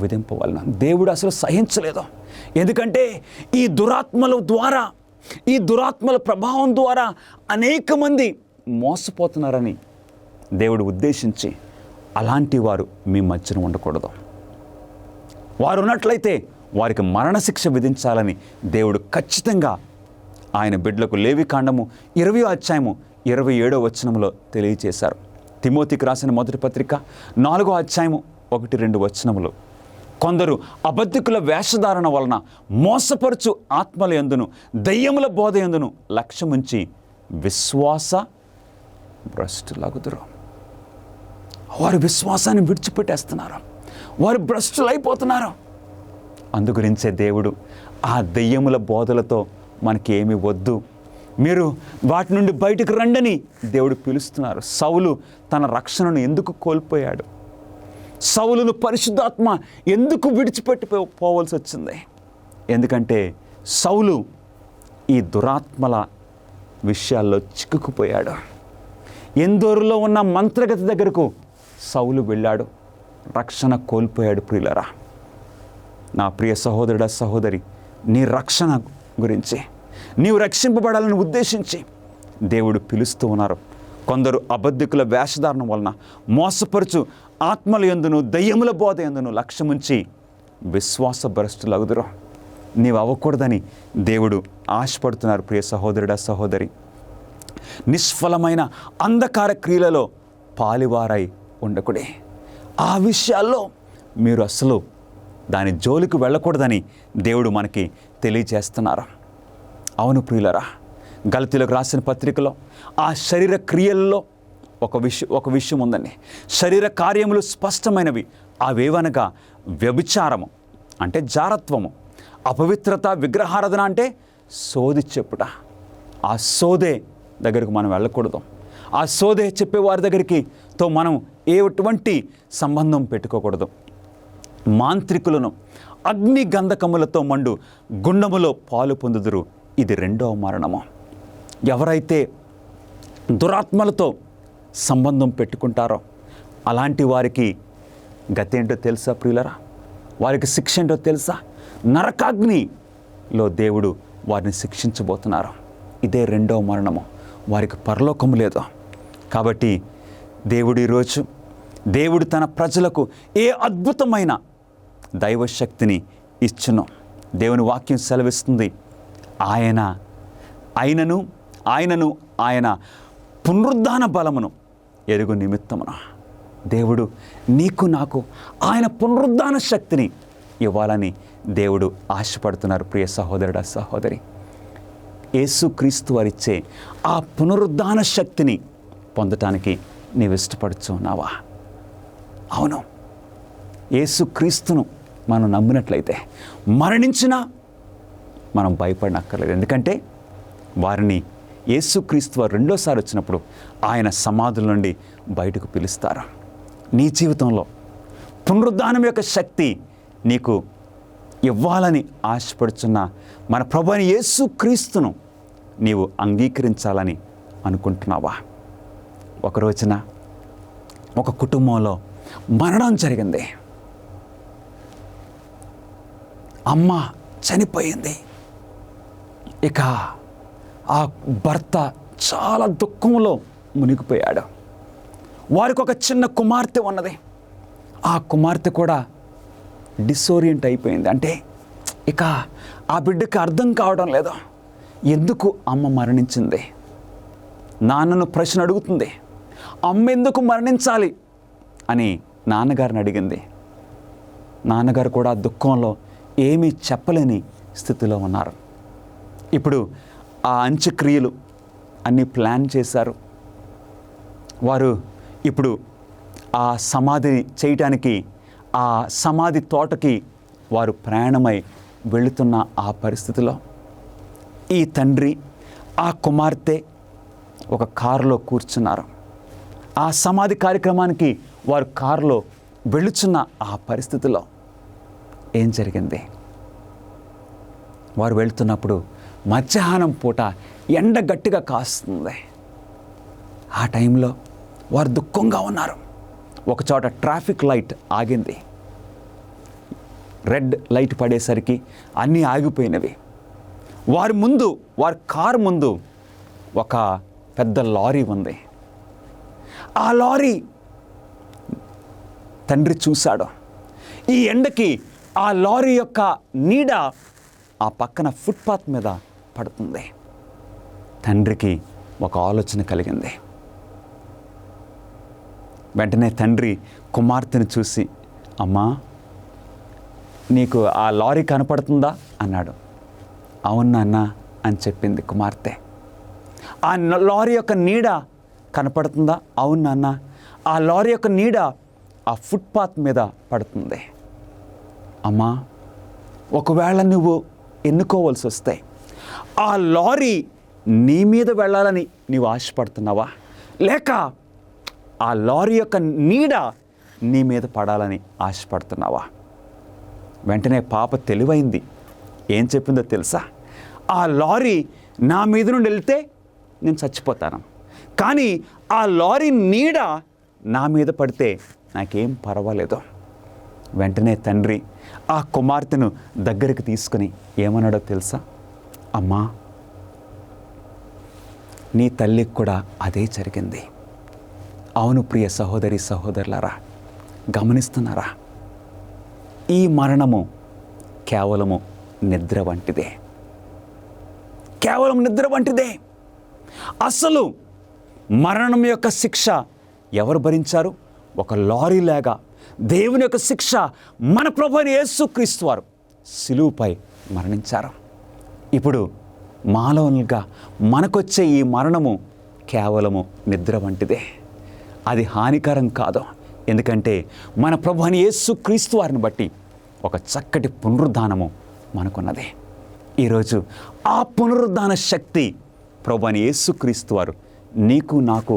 విధింపవలన. దేవుడు అసలు సహించలేదు. ఎందుకంటే ఈ దురాత్మల ప్రభావం ద్వారా అనేక మంది మోసపోతున్నారని దేవుడు ఉద్దేశించి అలాంటి వారు మీ మధ్యన ఉండకూడదు. వారు ఉన్నట్లయితే వారికి మరణశిక్ష విధించాలని దేవుడు ఖచ్చితంగా ఆయన బిడ్డలకు లేవికాండము 20వ అధ్యాయము 27వ వచనంలో తెలియజేశారు. తిమోతికి రాసిన మొదటి పత్రిక 4వ అధ్యాయము 1-2 వచనములు, కొందరు అబద్ధికుల వేషధారణ వలన మోసపరుచు ఆత్మల యందును దయ్యముల బోధ యందును లక్ష్యముంచి విశ్వాస భ్రష్టులగుదురు. వారు విశ్వాసాన్ని విడిచిపెట్టేస్తున్నారు, వారు భ్రష్టులైపోతున్నారు. అందుగురించే దేవుడు ఆ దెయ్యముల బోధలతో మనకి ఏమి వద్దు, మీరు వాటి నుండి బయటకు రండని దేవుడు పిలుస్తున్నారు. సౌలు తన రక్షణను ఎందుకు కోల్పోయాడు? సౌలును పరిశుద్ధాత్మ ఎందుకు విడిచిపెట్టిపోవాల్సి వచ్చింది? ఎందుకంటే సౌలు ఈ దురాత్మల విషయాల్లో చిక్కుకుపోయాడు. ఎందోరులో ఉన్న మంత్రగతి దగ్గరకు సౌలు వెళ్ళాడు, రక్షణ కోల్పోయాడు. ప్రియులరా, నా ప్రియ సహోదరుడా సహోదరి, నీ రక్షణ గురించి, నీవు రక్షింపబడాలని ఉద్దేశించి దేవుడు పిలుస్తూ ఉన్నారు. కొందరు అబద్ధికుల వేషధారణ వలన మోసపరుచు ఆత్మల యందును దయ్యముల బోధ యందును లక్ష్యముంచి విశ్వాస భ్రష్టులగుదురు. నీవు అవ్వకూడదని దేవుడు ఆశపడుతున్నారు. ప్రియ సహోదరుడా సహోదరి, నిష్ఫలమైన అంధకార క్రియలలో పాలివారై ఉండకుడే. ఆ విషయాల్లో మీరు అసలు దాని జోలికి వెళ్ళకూడదని దేవుడు మనకి తెలియజేస్తున్నారు. అవును ప్రియులరా, గలతీయులకు రాసిన పత్రికలో ఆ శరీర క్రియల్లో ఒక విషయం ఉందండి. శరీర కార్యములు స్పష్టమైనవి. అవేవనగా వ్యభిచారము అంటే జారత్వము, అపవిత్రత, విగ్రహారాధన అంటే సోది చెప్పుట. ఆ సోదే దగ్గరకు మనం వెళ్ళకూడదు. ఆ సోదే చెప్పే వారి దగ్గరికి మనం ఎటువంటి సంబంధం పెట్టుకోకూడదు. మాంత్రికులను అగ్ని గంధకములతో మండు గుండములో పాలు పొందుదురు, ఇది 2వ మరణము. ఎవరైతే దురాత్మలతో సంబంధం పెట్టుకుంటారో అలాంటి వారికి గతి ఏంటో తెలుసా ప్రియులరా? వారికి శిక్ష ఏంటో తెలుసా? నరకాగ్నిలో దేవుడు వారిని శిక్షించబోతున్నారు. ఇదే 2వ మరణము. వారికి పరలోకము లేదు. కాబట్టి దేవుడు తన ప్రజలకు ఏ అద్భుతమైన దైవశక్తిని ఇచ్చును. దేవుని వాక్యం సెలవిస్తుంది, ఆయన పునరుద్ధాన బలమును ఎరుగు నిమిత్తమున దేవుడు నీకు నాకు ఆయన పునరుద్ధాన శక్తిని ఇవ్వాలని దేవుడు ఆశపడుతున్నారు. ప్రియ సహోదరుడా సహోదరి, యేసుక్రీస్తు వారిచ్చే ఆ పునరుద్ధాన శక్తిని పొందటానికి నీవు ఇష్టపడుచున్నావా? అవును, యేసుక్రీస్తును మనం నమ్మినట్లయితే మరణించినా మనం భయపడనక్కర్లేదు. ఎందుకంటే వారిని యేసుక్రీస్తు వారు 2వసారి వచ్చినప్పుడు ఆయన సమాధుల నుండి బయటకు పిలుస్తారు. నీ జీవితంలో పునరుద్ధానం యొక్క శక్తి నీకు ఇవ్వాలని ఆశపడుచున్న మన ప్రభువైన యేసుక్రీస్తును నీవు అంగీకరించాలని అనుకుంటున్నావా? ఒక రోజున ఒక కుటుంబంలో మరణం జరిగింది. అమ్మ చనిపోయింది. ఇక ఆ భర్త చాలా దుఃఖంలో మునిగిపోయాడు. వారికి ఒక చిన్న కుమార్తె ఉన్నది. ఆ కుమార్తె కూడా డిసోరియంట్ అయిపోయింది. అంటే ఇక ఆ బిడ్డకి అర్థం కావడం లేదు, ఎందుకు అమ్మ మరణించింది. నాన్నను ప్రశ్న అడుగుతుంది, అమ్మ ఎందుకు మరణించాలి అని నాన్నగారిని అడిగింది. నాన్నగారు కూడా దుఃఖంలో ఏమీ చెప్పలేని స్థితిలో ఉన్నారు. ఇప్పుడు ఆ అంత్యక్రియలు అన్నీ ప్లాన్ చేశారు. వారు ఇప్పుడు ఆ సమాధిని చేయటానికి ఆ సమాధి తోటకి వారు ప్రయాణమై వెళుతున్న ఆ పరిస్థితిలో ఈ తండ్రి ఆ కుమార్తె ఒక కారులో కూర్చున్నారు. ఆ సమాధి కార్యక్రమానికి వారు కారులో వెళుచున్న ఆ పరిస్థితిలో ఏం జరిగింది? వారు వెళుతున్నప్పుడు మధ్యాహ్నం పూట ఎండ గట్టిగా కాస్తుంది. ఆ టైంలో వారు దుఃఖంగా ఉన్నారు. ఒకచోట ట్రాఫిక్ లైట్ ఆగింది. రెడ్ లైట్ పడేసరికి అన్నీ ఆగిపోయినవి. వారి కారు ముందు ఒక పెద్ద లారీ ఉంది. ఆ లారీ తండ్రి చూశాడు. ఈ ఎండకి ఆ లారీ యొక్క నీడ ఆ పక్కన ఫుట్పాత్ మీద పడుతుంది. తండ్రికి ఒక ఆలోచన కలిగింది. వెంటనే తండ్రి కుమార్తెను చూసి, అమ్మా, నీకు ఆ లారీ కనపడుతుందా అన్నాడు. అవును నాన్న అని చెప్పింది కుమార్తె. ఆ లారీ యొక్క నీడ కనపడుతుందా? అవును నాన్న. ఆ లారీ యొక్క నీడ ఆ ఫుట్పాత్ మీద పడుతుంది. అమ్మా, ఒకవేళ నువ్వు ఎన్నుకోవాల్సి వస్తే ఆ లారీ నీ మీద వెళ్ళాలని నీవు ఆశపడుతున్నావా, లేక ఆ లారీ యొక్క నీడ నీ మీద పడాలని ఆశపడుతున్నావా? వెంటనే పాప తెలివైంది. ఏం చెప్పిందో తెలుసా? ఆ లారీ నా మీద నుండి వెళ్తే నేను చచ్చిపోతాను, కానీ ఆ లారీ నీడ నా మీద పడితే నాకేం పర్వాలేదు. వెంటనే తండ్రి ఆ కుమార్తెను దగ్గరికి తీసుకుని ఏమన్నాడో తెలుసా? అమ్మా, నీ తల్లికి కూడా అదే జరిగింది. అవును ప్రియ సహోదరి సహోదరులారా, గమనిస్తున్నారా? ఈ మరణము కేవలము నిద్ర వంటిదే. కేవలం నిద్ర వంటిదే. అసలు మరణం యొక్క శిక్ష ఎవరు భరించారు? ఒక లారీలాగా దేవుని యొక్క శిక్ష మన ప్రభువైన యేసుక్రీస్తు వారు సిలువుపై మరణించారు. ఇప్పుడు మానవులుగా మనకొచ్చే ఈ మరణము కేవలము నిద్ర వంటిదే. అది హానికరం కాదు. ఎందుకంటే మన ప్రభువైన యేసుక్రీస్తు వారిని బట్టి ఒక చక్కటి పునరుద్ధానము మనకున్నది. ఈరోజు ఆ పునరుద్ధాన శక్తి ప్రభువైన యేసుక్రీస్తు వారు నీకు నాకు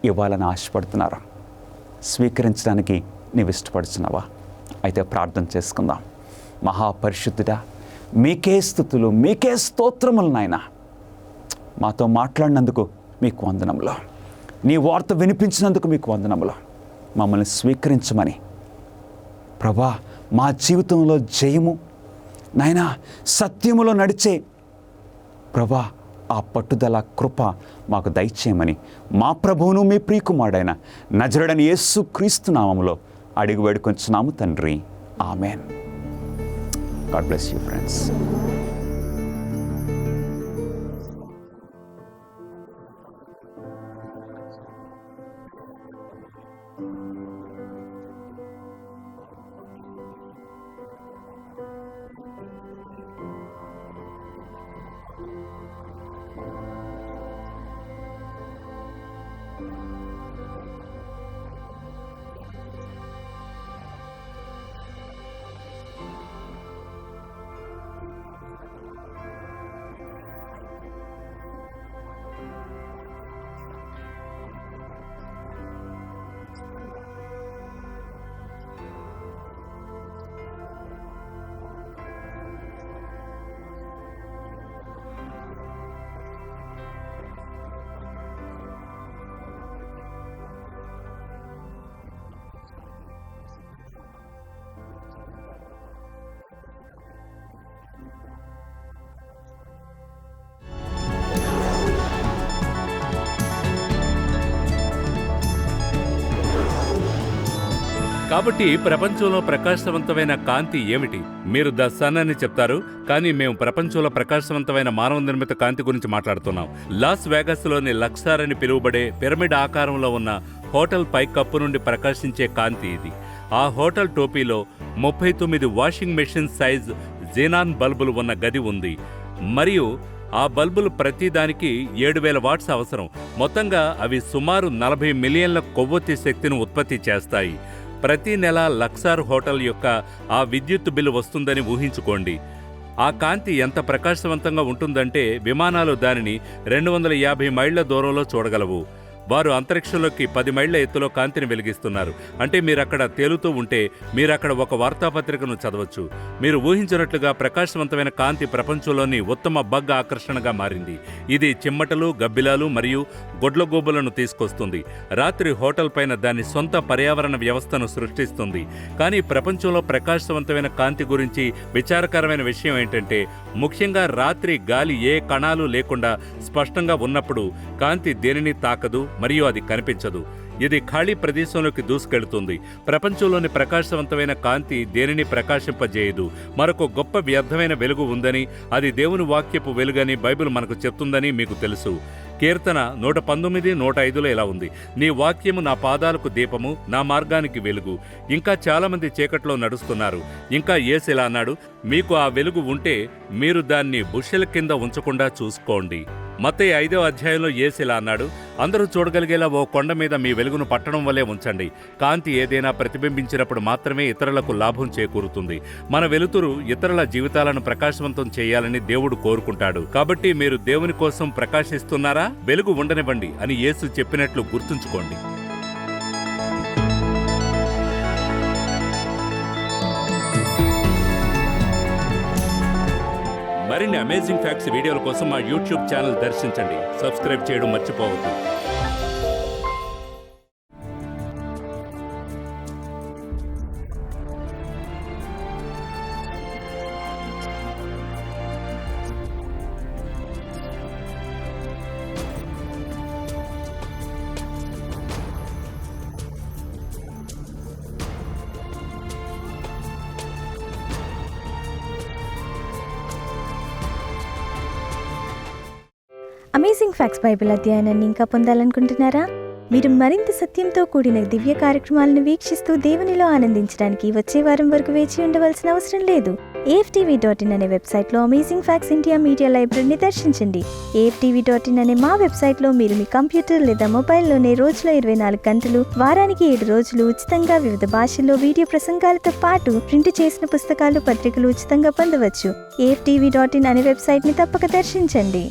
ఇవ్వాలని ఆశపడుతున్నారు. స్వీకరించడానికి నీవు ఇష్టపడుతున్నావా? అయితే ప్రార్థన చేసుకుందాం. మహాపరిశుద్ధుడా, మీకే స్తుతులు, మీకే స్తోత్రములు నాయన. మాతో మాట్లాడినందుకు మీకు వందనములు. నీ వార్త వినిపించినందుకు మీకు వందనములు. మమ్మల్ని స్వీకరించమని ప్రభా, మా జీవితంలో జయము నాయనా, సత్యములో నడిచే ప్రభా ఆ పట్టుదల కృప మాకు దయచేయమని మా ప్రభువును మీ ప్రియకుమారుడైన నజరుడైన యేసుక్రీస్తు నామములో అడిగి వేడుకొంచున్నాము తండ్రి. Amen. God bless you friends. కాబట్టి ప్రపంచంలో ప్రకాశవంతమైన కాంతి ఏమిటి? మీరు ద సన్ అని చెప్తారు, కానీ మేము ప్రపంచంలో ప్రకాశవంతమైన మానవ నిర్మిత కాంతి గురించి మాట్లాడుతున్నాం. లాస్ వేగస్లోని లక్సార్ అని పిలువబడే పిరమిడ్ ఆకారంలో ఉన్న హోటల్ పైకప్పు నుండి ప్రకాశించే కాంతి ఇది. ఆ హోటల్ టోపీలో 39 వాషింగ్ మెషిన్ సైజ్ జెనాన్ బల్బులు ఉన్న గది ఉంది. మరియు ఆ బల్బులు ప్రతిదానికి 7000 వాట్స్ అవసరం. మొత్తంగా అవి సుమారు 40 మిలియన్ల కొవ్వొత్తి శక్తిని ఉత్పత్తి చేస్తాయి. ప్రతి నెల లక్సార్ హోటల్ యొక్క ఆ విద్యుత్ బిల్లు వస్తుందని ఊహించుకోండి. ఆ కాంతి ఎంత ప్రకాశవంతంగా ఉంటుందంటే విమానాలు దానిని 250 మైళ్ల దూరంలో చూడగలవు. వారు అంతరిక్షంలోకి 10 మైళ్ల ఎత్తులో కాంతిని వెలిగిస్తున్నారు. అంటే మీరక్కడ తేలుతూ ఉంటే మీరక్కడ ఒక వార్తాపత్రికను చదవచ్చు. మీరు ఊహించినట్లుగా ప్రకాశవంతమైన కాంతి ప్రపంచంలోని ఉత్తమ బగ్ ఆకర్షణగా మారింది. ఇది చిమ్మటలు, గబ్బిలాలు మరియు గొడ్లగూబలను తీసుకొస్తుంది. రాత్రి హోటల్ పైన దాని సొంత పర్యావరణ వ్యవస్థను సృష్టిస్తుంది. కానీ ప్రపంచంలో ప్రకాశవంతమైన కాంతి గురించి విచారకరమైన విషయం ఏంటంటే, ముఖ్యంగా రాత్రి గాలి ఏ కణాలు లేకుండా స్పష్టంగా ఉన్నప్పుడు కాంతి దేనిని తాకదు మరియు అది కనిపించదు. ఇది ఖాళీ ప్రదేశంలోకి దూసుకెళ్తుంది. ప్రపంచంలోని ప్రకాశవంతమైన కాంతి దేనిని ప్రకాశింపజేయదు. మరొక గొప్ప వ్యర్థమైన వెలుగు ఉందని, అది దేవుని వాక్యపు వెలుగని బైబిల్ మనకు చెప్తుందని మీకు తెలుసు. కీర్తన 119:105 ఇలా ఉంది: నీ వాక్యము నా పాదాలకు దీపము, నా మార్గానికి వెలుగు. ఇంకా చాలామంది చీకట్లో నడుస్తున్నారు. ఇంకా యేసు ఇలా అన్నాడు, మీకు ఆ వెలుగు ఉంటే మీరు దాన్ని బుషెల కింద ఉంచకుండా చూసుకోండి. మత్తయి 5వ అధ్యాయంలో యేసు ఇలా అన్నాడు, అందరూ చూడగలిగేలా ఓ కొండ మీద మీ వెలుగును పట్టణం వల్లే ఉంచండి. కాంతి ఏదైనా ప్రతిబింబించినప్పుడు మాత్రమే ఇతరులకు లాభం చేకూరుతుంది. మన వెలుతురు ఇతరుల జీవితాలను ప్రకాశవంతం చేయాలని దేవుడు కోరుకుంటాడు. కాబట్టి మీరు దేవుని కోసం ప్రకాశిస్తున్నారా? వెలుగు ఉండనివ్వండి అని యేసు చెప్పినట్లు గుర్తుంచుకోండి. మరిన్ని అమేజింగ్ ఫ్యాక్ట్స్ వీడియోల కోసం మా యూట్యూబ్ ఛానల్ దర్శించండి. సబ్స్క్రైబ్ చేయడం మర్చిపోవద్దు. అమేజింగ్ ఫ్యాక్ట్స్ బైబిల్ అధ్యయనాన్ని ఇంకా పొందాలనుకుంటున్నారా? మీరు మరింత సత్యంతో కూడిన దివ్య కార్యక్రమాలను వీక్షిస్తూ దేవునిలో ఆనందించడానికి వచ్చే వారం వరకు వేచి ఉండవలసిన అవసరం లేదు. AFTV.in అనే వెబ్సైట్లో అమేజింగ్ ఫ్యాక్ట్స్ ఇండియా మీడియా లైబ్రరీని దర్శించండి. AFTV.in అనే మా వెబ్సైట్లో మీరు మీ కంప్యూటర్ లేదా మొబైల్లోనే రోజులో 24 గంటలు, వారానికి 7 రోజులు ఉచితంగా వివిధ భాషల్లో వీడియో ప్రసంగాలతో పాటు ప్రింట్ చేసిన పుస్తకాలు, పత్రికలు ఉచితంగా పొందవచ్చు. AFTV.in అనే వెబ్సైట్ని తప్పక దర్శించండి.